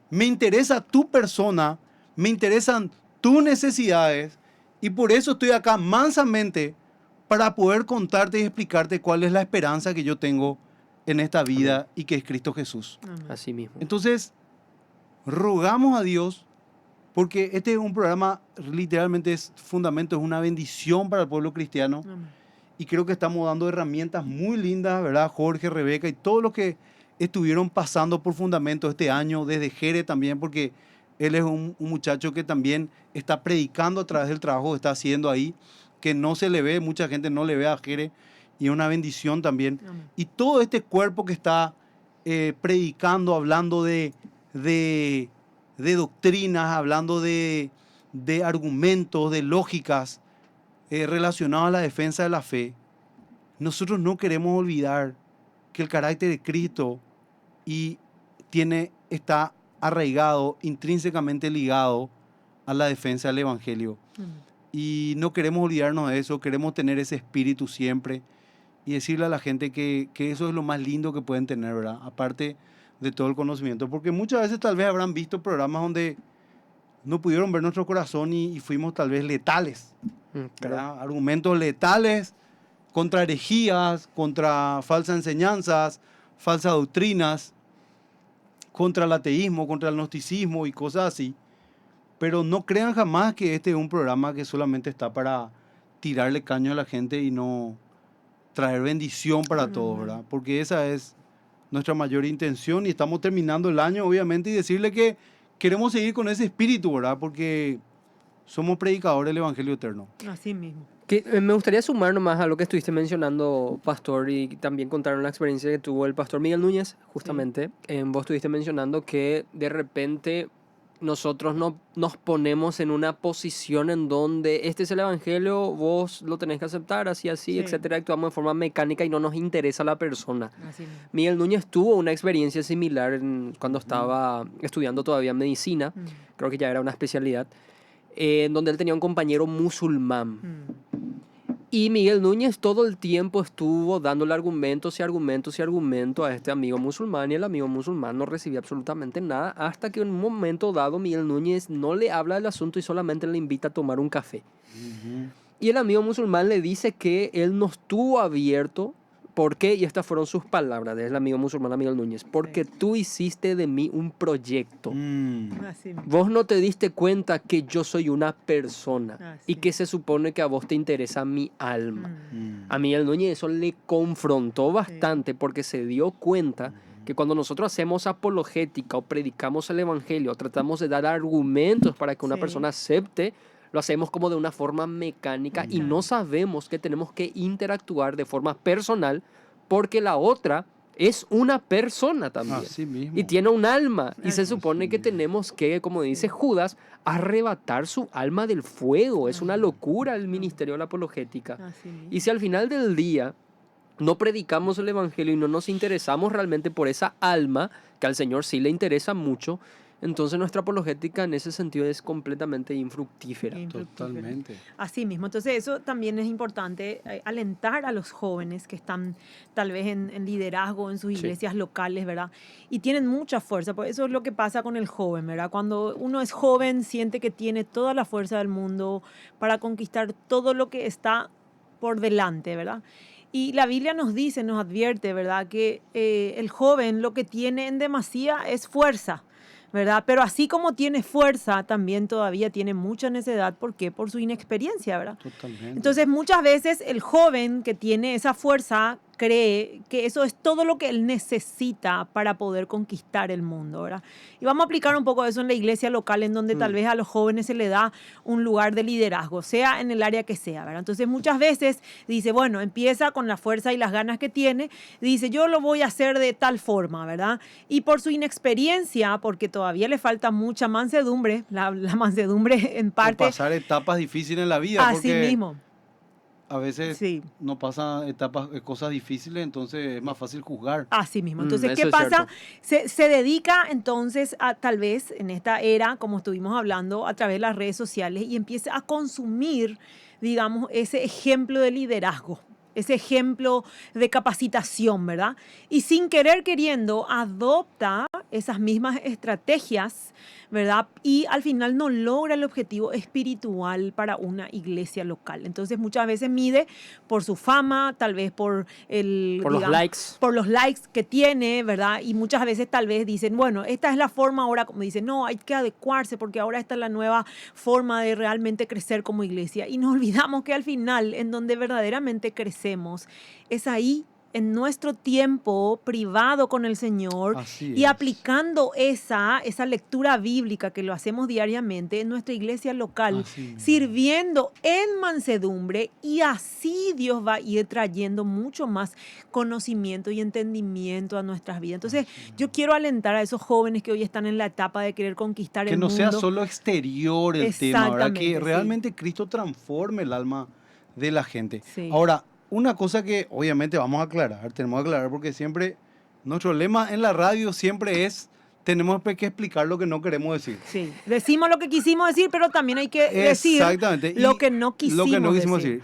me interesa tu persona, me interesan tus necesidades, y por eso estoy acá mansamente para poder contarte y explicarte cuál es la esperanza que yo tengo en esta vida. Amén. Y que es Cristo Jesús. Amén. Así mismo. Entonces, rogamos a Dios, porque este es un programa, literalmente es fundamento, es una bendición para el pueblo cristiano. Amén. Y creo que estamos dando herramientas muy lindas, ¿verdad? Jorge, Rebeca y todos los que estuvieron pasando por fundamento este año, desde Jere también, porque él es un muchacho que también está predicando a través del trabajo que está haciendo ahí, que no se le ve, mucha gente no le ve a Jere, y es una bendición también. Amén. Y todo este cuerpo que está predicando, hablando de doctrinas, hablando de argumentos, de lógicas relacionadas a la defensa de la fe, nosotros no queremos olvidar que el carácter de Cristo está arraigado, intrínsecamente ligado a la defensa del Evangelio. Y no queremos olvidarnos de eso, queremos tener ese espíritu siempre y decirle a la gente que eso es lo más lindo que pueden tener, ¿verdad? Aparte de todo el conocimiento, porque muchas veces tal vez habrán visto programas donde no pudieron ver nuestro corazón y fuimos tal vez letales, ¿verdad? Argumentos letales contra herejías, contra falsas enseñanzas, falsas doctrinas, contra el ateísmo, contra el gnosticismo y cosas así. Pero no crean jamás que este es un programa que solamente está para tirarle caño a la gente y no traer bendición para todos, ¿verdad? Porque esa es nuestra mayor intención y estamos terminando el año, obviamente, y decirle que queremos seguir con ese espíritu, ¿verdad? Porque somos predicadores del Evangelio eterno. Así mismo. Me gustaría sumar nomás a lo que estuviste mencionando, Pastor, y también contar una experiencia que tuvo el Pastor Miguel Núñez, justamente. Sí. Vos estuviste mencionando que de repente nosotros no nos ponemos en una posición en donde este es el Evangelio, vos lo tenés que aceptar, así, sí. Etcétera. Actuamos de forma mecánica y no nos interesa la persona. Así mismo. Miguel Núñez tuvo una experiencia similar cuando estaba estudiando todavía medicina, creo que ya era una especialidad, en donde él tenía un compañero musulmán. Y Miguel Núñez todo el tiempo estuvo dándole argumentos a este amigo musulmán, y el amigo musulmán no recibía absolutamente nada, hasta que en un momento dado Miguel Núñez no le habla del asunto y solamente le invita a tomar un café. Y el amigo musulmán le dice que él no estuvo abierto. ¿Por qué? Y estas fueron sus palabras del amigo musulmán a Miguel Núñez. Porque tú hiciste de mí un proyecto. Vos no te diste cuenta que yo soy una persona y que se supone que a vos te interesa mi alma. A Miguel Núñez eso le confrontó bastante porque se dio cuenta que cuando nosotros hacemos apologética o predicamos el evangelio, tratamos de dar argumentos para que una persona acepte, lo hacemos como de una forma mecánica y no sabemos que tenemos que interactuar de forma personal porque la otra es una persona también. Así mismo. Y tiene un alma. Y se supone que tenemos que, como dice Judas, arrebatar su alma del fuego. Es una locura el ministerio de la apologética. Y si al final del día no predicamos el evangelio y no nos interesamos realmente por esa alma, que al Señor sí le interesa mucho, entonces nuestra apologética en ese sentido es completamente infructífera. Totalmente. Así mismo. Entonces eso también es importante, alentar a los jóvenes que están tal vez en liderazgo en sus iglesias locales, ¿verdad? Y tienen mucha fuerza, porque eso es lo que pasa con el joven, ¿verdad? Cuando uno es joven siente que tiene toda la fuerza del mundo para conquistar todo lo que está por delante, ¿verdad? Y la Biblia nos dice, nos advierte, ¿verdad? Que el joven lo que tiene en demasía es fuerza, ¿verdad? Pero así como tiene fuerza, también todavía tiene mucha necedad. ¿Por qué? Por su inexperiencia, ¿verdad? Totalmente. Entonces, muchas veces el joven que tiene esa fuerza cree que eso es todo lo que él necesita para poder conquistar el mundo, ¿verdad? Y vamos a aplicar un poco eso en la iglesia local, en donde tal vez a los jóvenes se le da un lugar de liderazgo, sea en el área que sea, ¿verdad? Entonces, muchas veces dice, bueno, empieza con la fuerza y las ganas que tiene, dice, yo lo voy a hacer de tal forma, ¿verdad? Y por su inexperiencia, porque todavía le falta mucha mansedumbre, la mansedumbre en parte... O pasar etapas difíciles en la vida. Así mismo. a veces Sí. no pasa etapas, cosas difíciles, entonces es más fácil juzgar. Así mismo. Entonces, eso ¿qué es pasa? cierto. Se dedica entonces a, tal vez en esta era, como estuvimos hablando, a través de las redes sociales y empieza a consumir, digamos, ese ejemplo de liderazgo, ese ejemplo de capacitación, ¿verdad? Y sin querer queriendo, adopta esas mismas estrategias, ¿verdad? Y al final no logra el objetivo espiritual para una iglesia local. Entonces muchas veces mide por su fama, tal vez por Por los likes. por los likes que tiene, ¿verdad? Y muchas veces tal vez dicen, bueno, esta es la forma ahora, como dicen, no, hay que adecuarse porque ahora esta es la nueva forma de realmente crecer como iglesia. Y nos olvidamos que al final, en donde verdaderamente crecemos, es ahí en nuestro tiempo privado con el Señor Así y es. aplicando esa lectura bíblica que lo hacemos diariamente en nuestra iglesia local, Así mismo. sirviendo en mansedumbre, y así Dios va a ir trayendo mucho más conocimiento y entendimiento a nuestras vidas. Entonces, yo quiero alentar a esos jóvenes que hoy están en la etapa de querer conquistar Que el no mundo. sea solo exterior el tema, ¿verdad? Exactamente, Que sí. realmente Cristo transforme el alma de la gente. Sí. Ahora, una cosa que obviamente vamos a aclarar, tenemos que aclarar porque siempre, nuestro lema en la radio siempre es, tenemos que explicar lo que no queremos decir. Sí, decimos lo que quisimos decir, pero también hay que decir Exactamente. lo y que no quisimos, lo que no quisimos decir.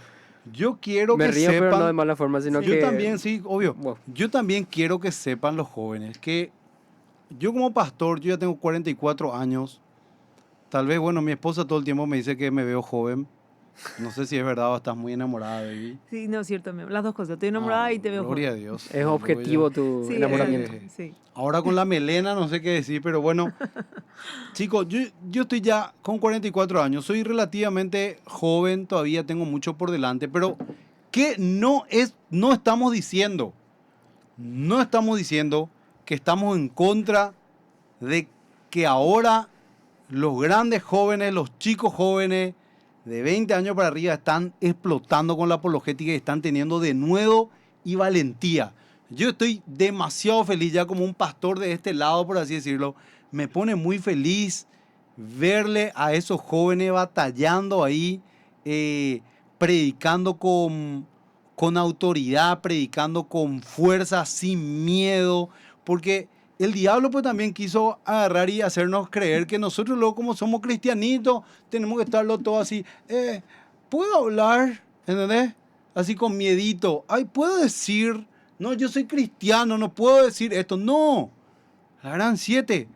Yo quiero Me que río, pero no de sepan, mala forma, sino Sí. que... yo también, sí, obvio, Wow. yo también quiero que sepan los jóvenes que yo como pastor, yo ya tengo 44 años, tal vez, bueno, mi esposa todo el tiempo me dice que me veo joven, no sé si es verdad o estás muy enamorada de mí. Sí, no es cierto, las dos cosas. Estoy enamorada y te veo Gloria a joven. Dios. Es objetivo tu Sí, enamoramiento. sí. Ahora con la melena no sé qué decir, pero bueno, chicos, yo estoy ya con 44 años, soy relativamente joven, todavía tengo mucho por delante, pero ¿qué no estamos diciendo? No estamos diciendo que estamos en contra de que ahora los grandes jóvenes, los chicos jóvenes de 20 años para arriba están explotando con la apologética y están teniendo denuedo y valentía. Yo estoy demasiado feliz ya como un pastor de este lado, por así decirlo. Me pone muy feliz verle a esos jóvenes batallando ahí, predicando con autoridad, predicando con fuerza, sin miedo, porque el diablo pues también quiso agarrar y hacernos creer que nosotros luego como somos cristianitos tenemos que estarlo todo así. ¿Puedo hablar? ¿Entendés? Así con miedito. Ay, ¿puedo decir? No, yo soy cristiano, no puedo decir esto. No, la gran 7.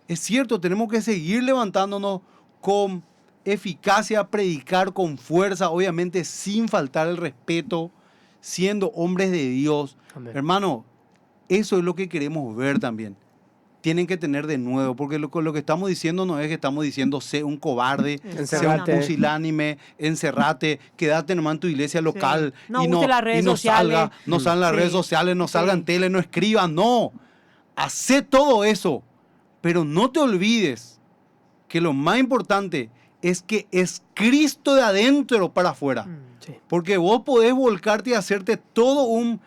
Es cierto, tenemos que seguir levantándonos con eficacia, predicar con fuerza, obviamente sin faltar el respeto, siendo hombres de Dios. Amén. Hermano, eso es lo que queremos ver también. Tienen que tener de nuevo, porque lo que estamos diciendo no es que estamos diciendo sé un cobarde, sé un Encerrate. pusilánime, encerrate, quédate nomás en tu iglesia local No y use las redes sociales. no salgan las Sí. redes sociales, no Sí. salgan tele, no escriban, no. Hacé todo eso, pero no te olvides que lo más importante es que es Cristo de adentro para afuera. Sí. Porque vos podés volcarte y hacerte todo un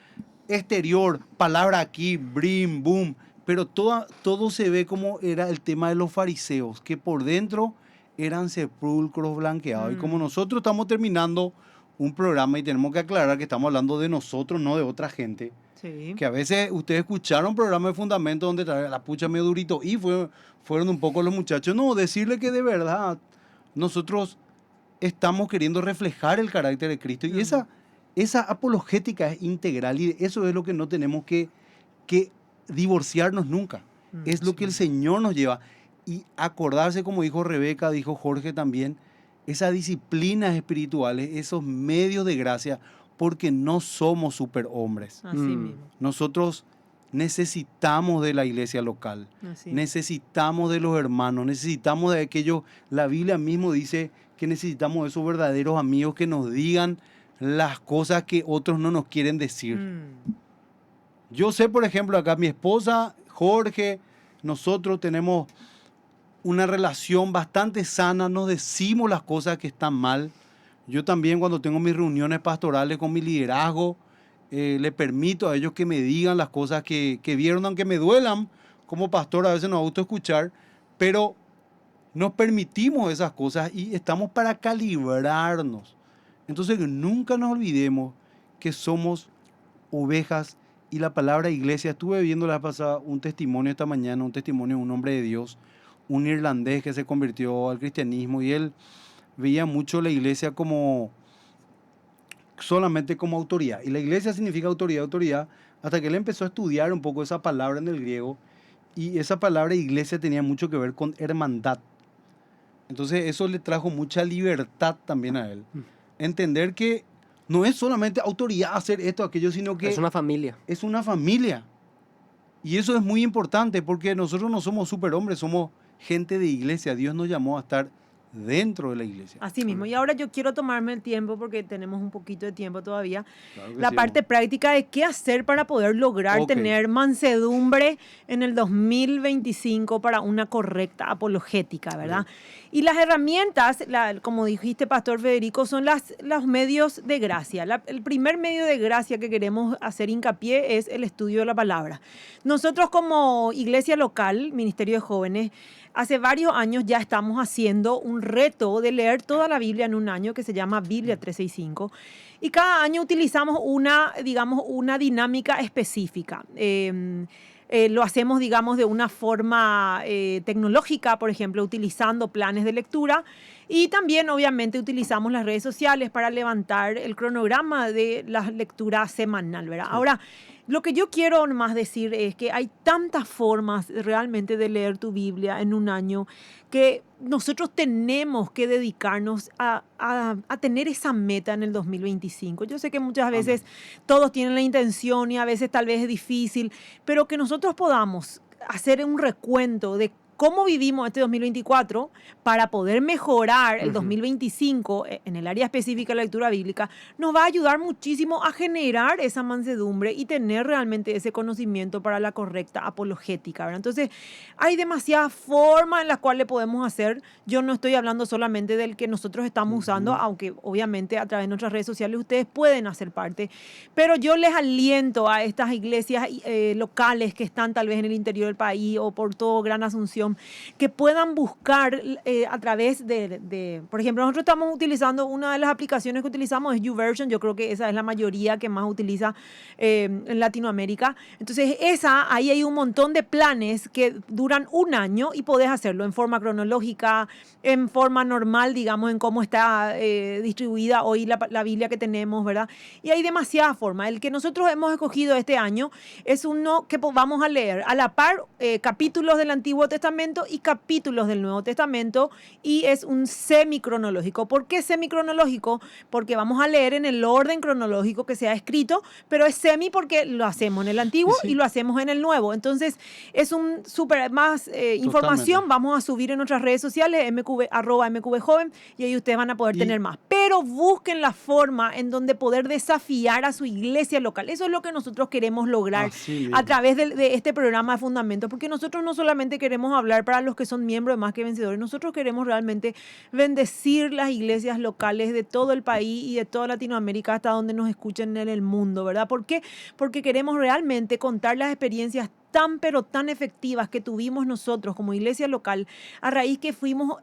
exterior, palabra aquí, brim, boom, pero todo se ve como era el tema de los fariseos, que por dentro eran sepulcros blanqueados. Y como nosotros estamos terminando un programa y tenemos que aclarar que estamos hablando de nosotros, no de otra gente, Sí. que a veces ustedes escucharon un programa de fundamento donde la pucha medio durito y fueron un poco los muchachos, no, decirle que de verdad nosotros estamos queriendo reflejar el carácter de Cristo. Y esa apologética es integral y eso es lo que no tenemos que divorciarnos nunca. Es lo que el Señor nos lleva. Y acordarse, como dijo Rebeca, dijo Jorge también, esas disciplinas espirituales, esos medios de gracia, porque no somos superhombres. Así mismo. Nosotros necesitamos de la iglesia local, Así. necesitamos de los hermanos, necesitamos de aquellos, la Biblia mismo dice que necesitamos de esos verdaderos amigos que nos digan las cosas que otros no nos quieren decir. Yo sé, por ejemplo, acá mi esposa, Jorge, nosotros tenemos una relación bastante sana, nos decimos las cosas que están mal. Yo también cuando tengo mis reuniones pastorales con mi liderazgo, le permito a ellos que me digan las cosas que vieron, aunque me duelan. Como pastor a veces nos gusta escuchar, pero nos permitimos esas cosas y estamos para calibrarnos. Entonces, nunca nos olvidemos que somos ovejas y la palabra iglesia. Estuve viendo la pasada un testimonio esta mañana, un testimonio de un hombre de Dios, un irlandés que se convirtió al cristianismo y él veía mucho la iglesia como solamente como autoridad. Y la iglesia significa autoridad, autoridad, hasta que él empezó a estudiar un poco esa palabra en el griego y esa palabra iglesia tenía mucho que ver con hermandad. Entonces eso le trajo mucha libertad también a él. Entender que no es solamente autoridad hacer esto, aquello, sino que Es una familia. es una familia. Y eso es muy importante porque nosotros no somos superhombres, somos gente de iglesia. Dios nos llamó a estar dentro de la iglesia. Así mismo. Y ahora yo quiero tomarme el tiempo, porque tenemos un poquito de tiempo todavía, Claro que la sí, parte práctica de qué hacer para poder lograr Ok. tener mansedumbre en el 2025 para una correcta apologética, ¿verdad? Y las herramientas, como dijiste, Pastor Federico, son los medios de gracia. El primer medio de gracia que queremos hacer hincapié es el estudio de la palabra. Nosotros como iglesia local, Ministerio de Jóvenes, hace varios años ya estamos haciendo un reto de leer toda la Biblia en un año que se llama Biblia 365. Y cada año utilizamos digamos, una dinámica específica. Lo hacemos, digamos, de una forma tecnológica, por ejemplo, utilizando planes de lectura. Y también, obviamente, utilizamos las redes sociales para levantar el cronograma de la lectura semanal, ¿verdad? Sí. Ahora, lo que yo quiero más decir es que hay tantas formas realmente de leer tu Biblia en un año que nosotros tenemos que dedicarnos a tener esa meta en el 2025. Yo sé que muchas veces todos tienen la intención y a veces tal vez es difícil, pero que nosotros podamos hacer un recuento de cómo vivimos este 2024 para poder mejorar el 2025 en el área específica de la lectura bíblica, nos va a ayudar muchísimo a generar esa mansedumbre y tener realmente ese conocimiento para la correcta apologética, ¿verdad? Entonces, hay demasiadas formas en las cuales podemos hacer. Yo no estoy hablando solamente del que nosotros estamos usando, aunque obviamente a través de nuestras redes sociales ustedes pueden hacer parte, pero yo les aliento a estas iglesias locales que están tal vez en el interior del país o por todo Gran Asunción, que puedan buscar a través por ejemplo, nosotros estamos utilizando, una de las aplicaciones que utilizamos es YouVersion. Yo creo que esa es la mayoría que más utiliza en Latinoamérica. Entonces, ahí hay un montón de planes que duran un año y podés hacerlo en forma cronológica, en forma normal, digamos, en cómo está distribuida hoy la Biblia que tenemos, ¿verdad? Y hay demasiadas formas. El que nosotros hemos escogido este año es uno que vamos a leer a la par capítulos del Antiguo Testamento y capítulos del Nuevo Testamento, y es un semicronológico. ¿Por qué semicronológico? Porque vamos a leer en el orden cronológico que se ha escrito, pero es semi porque lo hacemos en el Antiguo y lo hacemos en el Nuevo. Entonces, es un súper más información. Vamos a subir en nuestras redes sociales, @mqbjoven, y ahí ustedes van a poder tener más. Pero busquen la forma en donde poder desafiar a su iglesia local. Eso es lo que nosotros queremos lograr a través de este programa de Fundamentos, porque nosotros no solamente queremos hablar para los que son miembros de Más que Vencedores, nosotros queremos realmente bendecir las iglesias locales de todo el país y de toda Latinoamérica hasta donde nos escuchen en el mundo, ¿verdad? ¿Por qué? Porque queremos realmente contar las experiencias tan pero tan efectivas que tuvimos nosotros como iglesia local a raíz que fuimos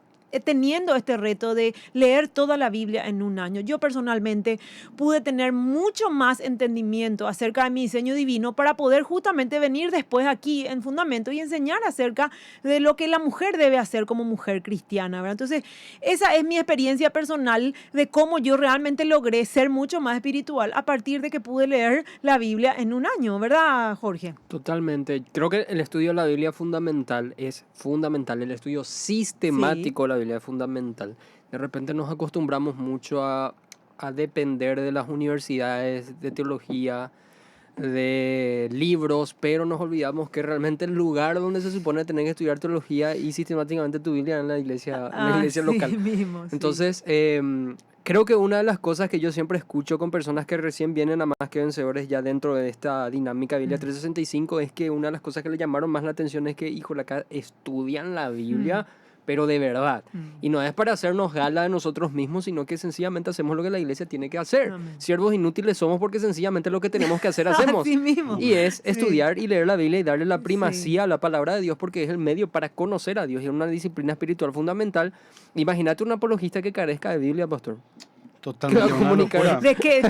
teniendo este reto de leer toda la Biblia en un año. Yo personalmente pude tener mucho más entendimiento acerca de mi diseño divino para poder justamente venir después aquí en Fundamento y enseñar acerca de lo que la mujer debe hacer como mujer cristiana, ¿verdad? Entonces, esa es mi experiencia personal de cómo yo realmente logré ser mucho más espiritual a partir de que pude leer la Biblia en un año, ¿verdad, Jorge? Totalmente. Creo que el estudio de la Biblia es fundamental, el estudio sistemático de la Biblia es fundamental. De repente nos acostumbramos mucho a depender de las universidades de teología, de libros, pero nos olvidamos que realmente el lugar donde se supone tener que estudiar teología y sistemáticamente tu Biblia en la iglesia local. Mismo, Entonces, creo que una de las cosas que yo siempre escucho con personas que recién vienen a Más que Vencedores ya dentro de esta dinámica Biblia 365 es que una de las cosas que le llamaron más la atención es que, híjole, acá estudian la Biblia, pero de verdad. Y no es para hacernos gala de nosotros mismos, sino que sencillamente hacemos lo que la iglesia tiene que hacer. Amén. Siervos inútiles somos porque sencillamente lo que tenemos que hacer hacemos. Así mismo. Y es estudiar y leer la Biblia y darle la primacía a la palabra de Dios porque es el medio para conocer a Dios y es una disciplina espiritual fundamental. Imagínate un apologista que carezca de Biblia, pastor. Totalmente. ¿Qué va a comunicar?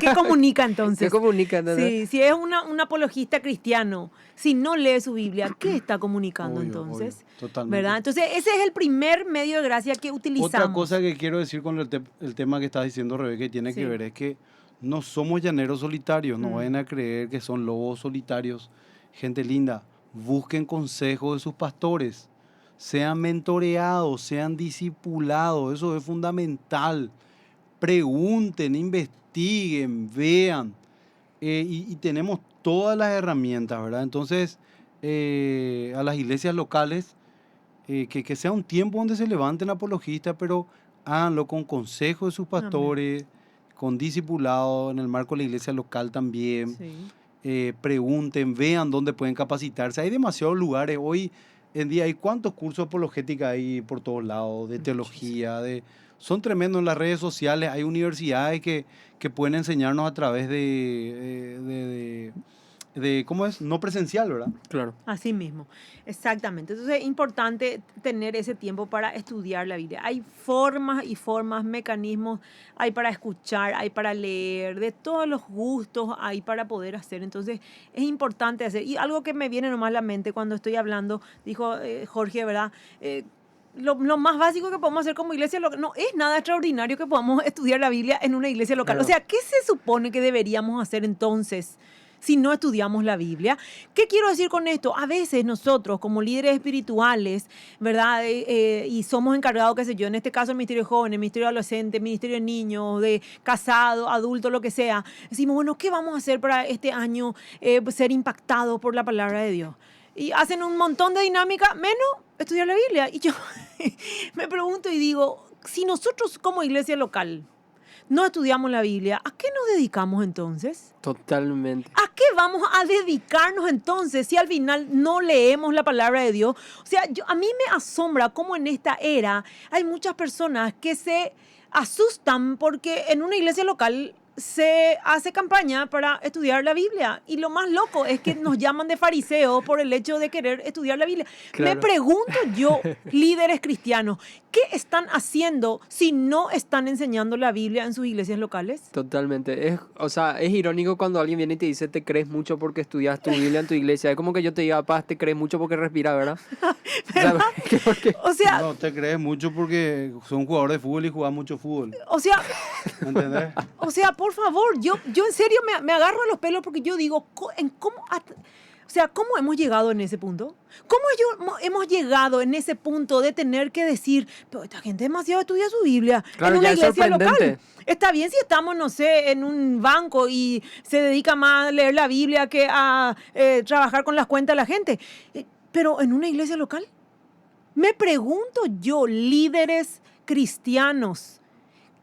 ¿Qué comunica entonces? ¿Qué comunica? ¿Entendés? Sí, si es un apologista cristiano, si no lee su Biblia, ¿qué está comunicando Obvio, entonces? obvio, totalmente. ¿Verdad? Entonces, ese es el primer medio de gracia que utilizamos. Otra cosa que quiero decir con el tema que estás diciendo, Rebeca, que tiene que ver es que no somos llaneros solitarios, no vayan a creer que son lobos solitarios. Gente linda, busquen consejos de sus pastores, sean mentoreados, sean discipulados, eso es fundamental. Pregunten, investiguen, vean, y tenemos todas las herramientas, ¿verdad? Entonces, a las iglesias locales, que sea un tiempo donde se levanten apologistas, pero háganlo con consejo de sus pastores, con discipulado en el marco de la iglesia local también. Sí. Pregunten, vean dónde pueden capacitarse. Hay demasiados lugares. Hoy en día hay cuántos cursos de apologética hay por todos lados, de teología, son tremendos en las redes sociales. Hay universidades que pueden enseñarnos a través de ¿cómo es? No presencial, ¿verdad? Claro. Así mismo, exactamente. Entonces es importante tener ese tiempo para estudiar la Biblia. Hay formas y formas, mecanismos, hay para escuchar, hay para leer, de todos los gustos hay para poder hacer. Entonces es importante hacer. Y algo que me viene nomás a la mente cuando estoy hablando, dijo Jorge, ¿verdad? Lo más básico que podemos hacer como iglesia local, no es nada extraordinario que podamos estudiar la Biblia en una iglesia local. Claro. O sea, ¿qué se supone que deberíamos hacer entonces si no estudiamos la Biblia? ¿Qué quiero decir con esto? A veces nosotros como líderes espirituales, ¿verdad? Y somos encargados, qué sé yo, en este caso el ministerio de jóvenes, el ministerio de adolescentes, el ministerio de niños, de casados, adultos, lo que sea. Decimos, bueno, ¿qué vamos a hacer para este año ser impactados por la palabra de Dios? Y hacen un montón de dinámica, menos estudiar la Biblia. Y yo me pregunto y digo, si nosotros como iglesia local no estudiamos la Biblia, ¿a qué nos dedicamos entonces? Totalmente. ¿A qué vamos a dedicarnos entonces si al final no leemos la palabra de Dios? O sea, a mí me asombra cómo en esta era hay muchas personas que se asustan porque en una iglesia local se hace campaña para estudiar la Biblia. Y lo más loco es que nos llaman de fariseos por el hecho de querer estudiar la Biblia. Claro. Me pregunto yo, líderes cristianos, ¿qué están haciendo si no están enseñando la Biblia en sus iglesias locales? Totalmente. O sea, es irónico cuando alguien viene y te dice te crees mucho porque estudias tu Biblia en tu iglesia. Es como que yo te diga, paz, te crees mucho porque respiras, ¿verdad? ¿Verdad? O sea, No, te crees mucho porque son jugador de fútbol y juegas mucho fútbol. o sea, ¿Me entendés? o sea, por favor, yo en serio me agarro a los pelos porque yo digo, ¿cómo hemos llegado en ese punto? ¿Cómo hemos llegado en ese punto de tener que decir, pero esta gente demasiado estudia su Biblia Claro, en una ya es iglesia sorprendente. local? Está bien si estamos, no sé, en un banco y se dedica más a leer la Biblia que a trabajar con las cuentas de la gente. Pero en una iglesia local, me pregunto yo, líderes cristianos,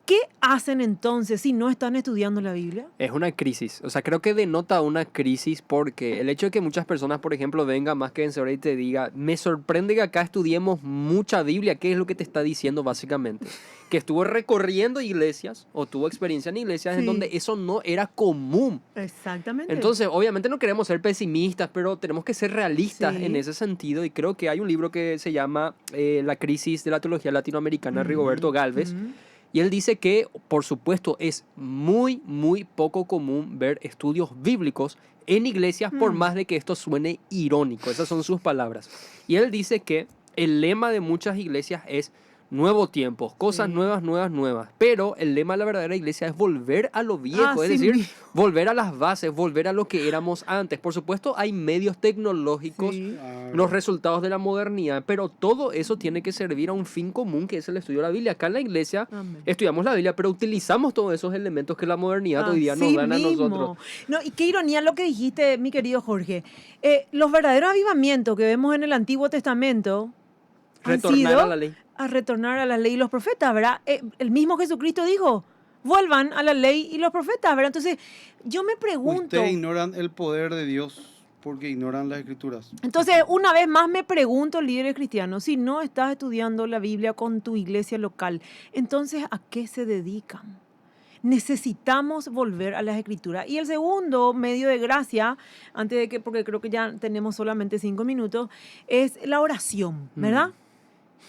¿qué hacen entonces si no están estudiando la Biblia? Es una crisis. O sea, creo que denota una crisis porque el hecho de que muchas personas, por ejemplo, vengan más que vencedor y te diga, me sorprende que acá estudiemos mucha Biblia. ¿Qué es lo que te está diciendo básicamente? Que estuvo recorriendo iglesias o tuvo experiencia en iglesias en donde eso no era común. Exactamente. Entonces, obviamente no queremos ser pesimistas, pero tenemos que ser realistas en ese sentido. Y creo que hay un libro que se llama La crisis de la teología latinoamericana, Rigoberto Galvez. Y él dice que, por supuesto, es muy, muy poco común ver estudios bíblicos en iglesias, por más de que esto suene irónico. Esas son sus palabras. Y él dice que el lema de muchas iglesias es nuevo tiempo, cosas nuevas, nuevas, nuevas. Pero el lema de la verdadera iglesia es volver a lo viejo, es decir, volver a las bases, volver a lo que éramos antes. Por supuesto, hay medios tecnológicos, los resultados de la modernidad, pero todo eso tiene que servir a un fin común, que es el estudio de la Biblia. Acá en la iglesia estudiamos la Biblia, pero utilizamos todos esos elementos que la modernidad hoy día nos dan a nosotros. No, y qué ironía lo que dijiste, mi querido Jorge. Los verdaderos avivamientos que vemos en el Antiguo Testamento Retornar a la ley. A retornar a la ley y los profetas, ¿verdad? El mismo Jesucristo dijo, vuelvan a la ley y los profetas, ¿verdad? Entonces, yo me pregunto... Ustedes ignoran el poder de Dios porque ignoran las Escrituras. Entonces, una vez más me pregunto, líderes cristianos, si no estás estudiando la Biblia con tu iglesia local, entonces, ¿a qué se dedican? Necesitamos volver a las Escrituras. Y el segundo medio de gracia, antes de que, porque creo que ya tenemos solamente 5 minutos, es la oración, ¿verdad?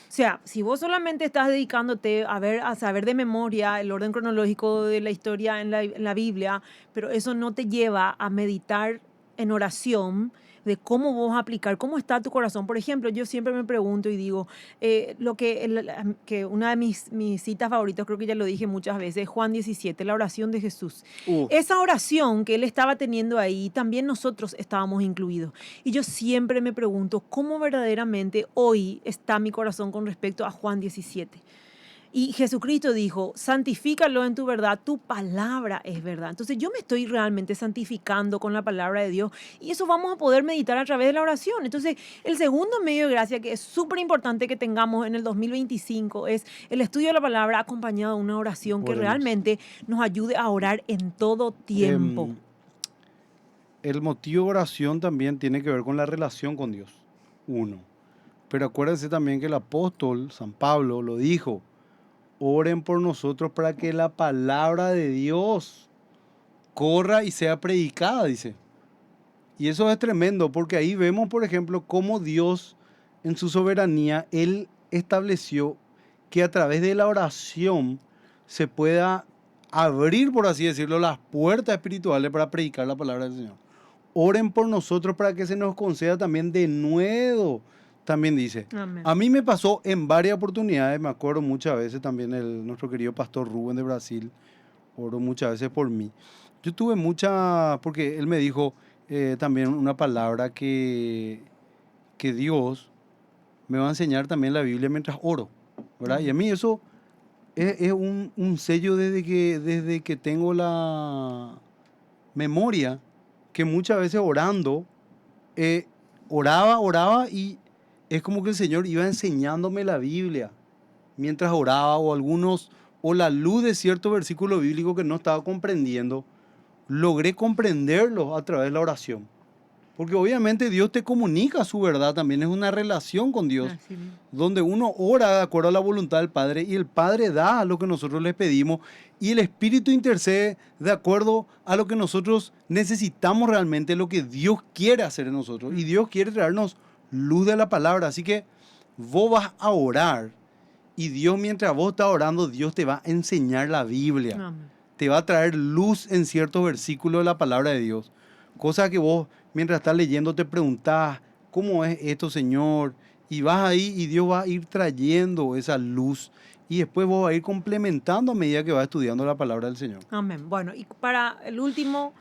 sea, si vos solamente estás dedicándote a saber de memoria el orden cronológico de la historia en la Biblia, pero eso no te lleva a meditar en oración de cómo vos aplicar, cómo está tu corazón. Por ejemplo, yo siempre me pregunto y digo, que una de mis citas favoritas, creo que ya lo dije muchas veces, Juan 17, la oración de Jesús. Esa oración que él estaba teniendo ahí, también nosotros estábamos incluidos. Y yo siempre me pregunto, ¿cómo verdaderamente hoy está mi corazón con respecto a Juan 17? Y Jesucristo dijo, santifícalo en tu verdad, tu palabra es verdad. Entonces yo me estoy realmente santificando con la palabra de Dios y eso vamos a poder meditar a través de la oración. Entonces el segundo medio de gracia que es súper importante que tengamos en el 2025 es el estudio de la palabra acompañado de una oración que realmente nos ayude a orar en todo tiempo. El motivo de oración también tiene que ver con la relación con Dios, uno. Pero acuérdense también que el apóstol San Pablo lo dijo, oren por nosotros para que la palabra de Dios corra y sea predicada, dice. Y eso es tremendo, porque ahí vemos, por ejemplo, cómo Dios, en su soberanía, Él estableció que a través de la oración se pueda abrir, por así decirlo, las puertas espirituales para predicar la palabra del Señor. Oren por nosotros para que se nos conceda también de nuevo. También dice, amén. A mí me pasó en varias oportunidades, me acuerdo muchas veces también nuestro querido pastor Rubén de Brasil, oró muchas veces por mí. Yo tuve porque él me dijo también una palabra que Dios me va a enseñar también la Biblia mientras oro, ¿verdad? Y a mí eso es un sello desde que tengo la memoria, que muchas veces orando, oraba y es como que el Señor iba enseñándome la Biblia mientras oraba o la luz de cierto versículo bíblico que no estaba comprendiendo, logré comprenderlo a través de la oración. Porque obviamente Dios te comunica su verdad, también es una relación con Dios, donde uno ora de acuerdo a la voluntad del Padre y el Padre da lo que nosotros le pedimos y el Espíritu intercede de acuerdo a lo que nosotros necesitamos realmente, lo que Dios quiere hacer en nosotros. Y Dios quiere traernos luz de la palabra, así que vos vas a orar y Dios, mientras vos estás orando, Dios te va a enseñar la Biblia. Amén. Te va a traer luz en ciertos versículos de la palabra de Dios, cosa que vos mientras estás leyendo te preguntás, ¿cómo es esto, Señor? Y vas ahí y Dios va a ir trayendo esa luz y después vos vas a ir complementando a medida que vas estudiando la palabra del Señor. Amén. Bueno, y para el último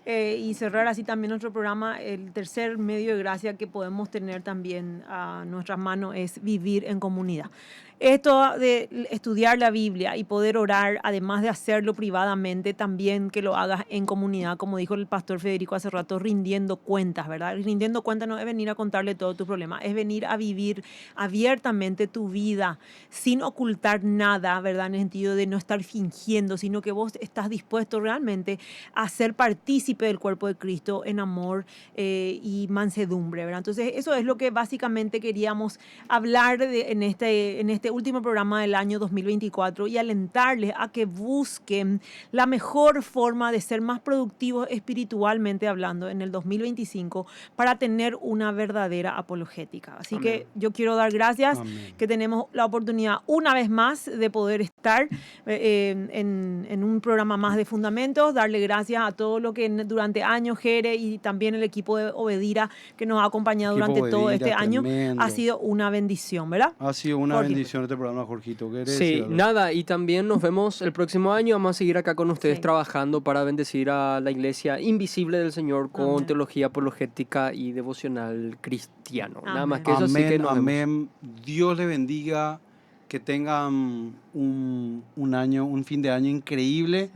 y cerrar así también nuestro programa, el tercer medio de gracia que podemos tener también a nuestras manos es vivir en comunidad. Esto de estudiar la Biblia y poder orar, además de hacerlo privadamente, también que lo hagas en comunidad, como dijo el pastor Federico hace rato, rindiendo cuentas, ¿verdad? Rindiendo cuentas no es venir a contarle todo tu problema, es venir a vivir abiertamente tu vida, sin ocultar nada, ¿verdad? En el sentido de no estar fingiendo, sino que vos estás dispuesto realmente a ser partícipe del cuerpo de Cristo en amor y mansedumbre, ¿verdad? Entonces, eso es lo que básicamente queríamos hablar en este último programa del año 2024 y alentarles a que busquen la mejor forma de ser más productivos espiritualmente hablando en el 2025 para tener una verdadera apologética. Así que yo quiero dar gracias que tenemos la oportunidad una vez más de poder estar en un programa más de Fundamentos, darle gracias a todo lo que durante años Jere y también el equipo de Obedira que nos ha acompañado durante todo este año. Ha sido una bendición, ¿verdad? Ha sido una bendición este programa, Jorgito. Sí, nada, y también nos vemos el próximo año. Vamos a seguir acá con ustedes trabajando para bendecir a la iglesia invisible del Señor con teología apologética y devocional cristiano. Nada más que eso, así que nos vemos. Dios le bendiga, que tengan un fin de año increíble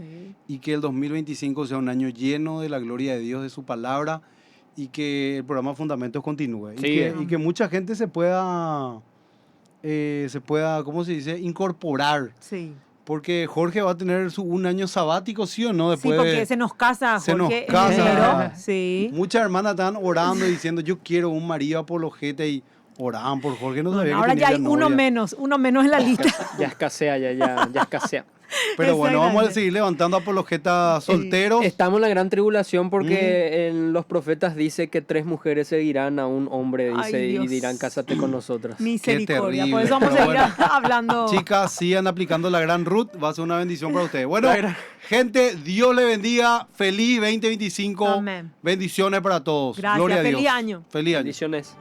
y que el 2025 sea un año lleno de la gloria de Dios, de su palabra, y que el programa Fundamentos continúe. Y que mucha gente se pueda, ¿cómo se dice?, incorporar. Sí. Porque Jorge va a tener un año sabático, ¿sí o no? Después porque se nos casa, Jorge. Se nos casa. Sí. Muchas hermanas están orando y diciendo, yo quiero un marido apologeta, y oraban por Jorge. No sabía ahora que ya hay uno menos en la lista. Ya escasea, ya escasea. Pero bueno, vamos a Exactamente. seguir levantando apologetas solteros. Estamos en la gran tribulación porque en los profetas dice que 3 mujeres seguirán a un hombre, Ay, dice, y Dios. dirán, cásate con nosotras. Misericordia. terrible, Por eso vamos a pero seguir bueno. hablando. Chicas, sigan aplicando la gran Ruth, va a ser una bendición para ustedes. Bueno, La gran- gente, Dios le bendiga, feliz 2025, Amén. bendiciones para todos. Gracias, Gloria a feliz Dios. año. Feliz año. Bendiciones.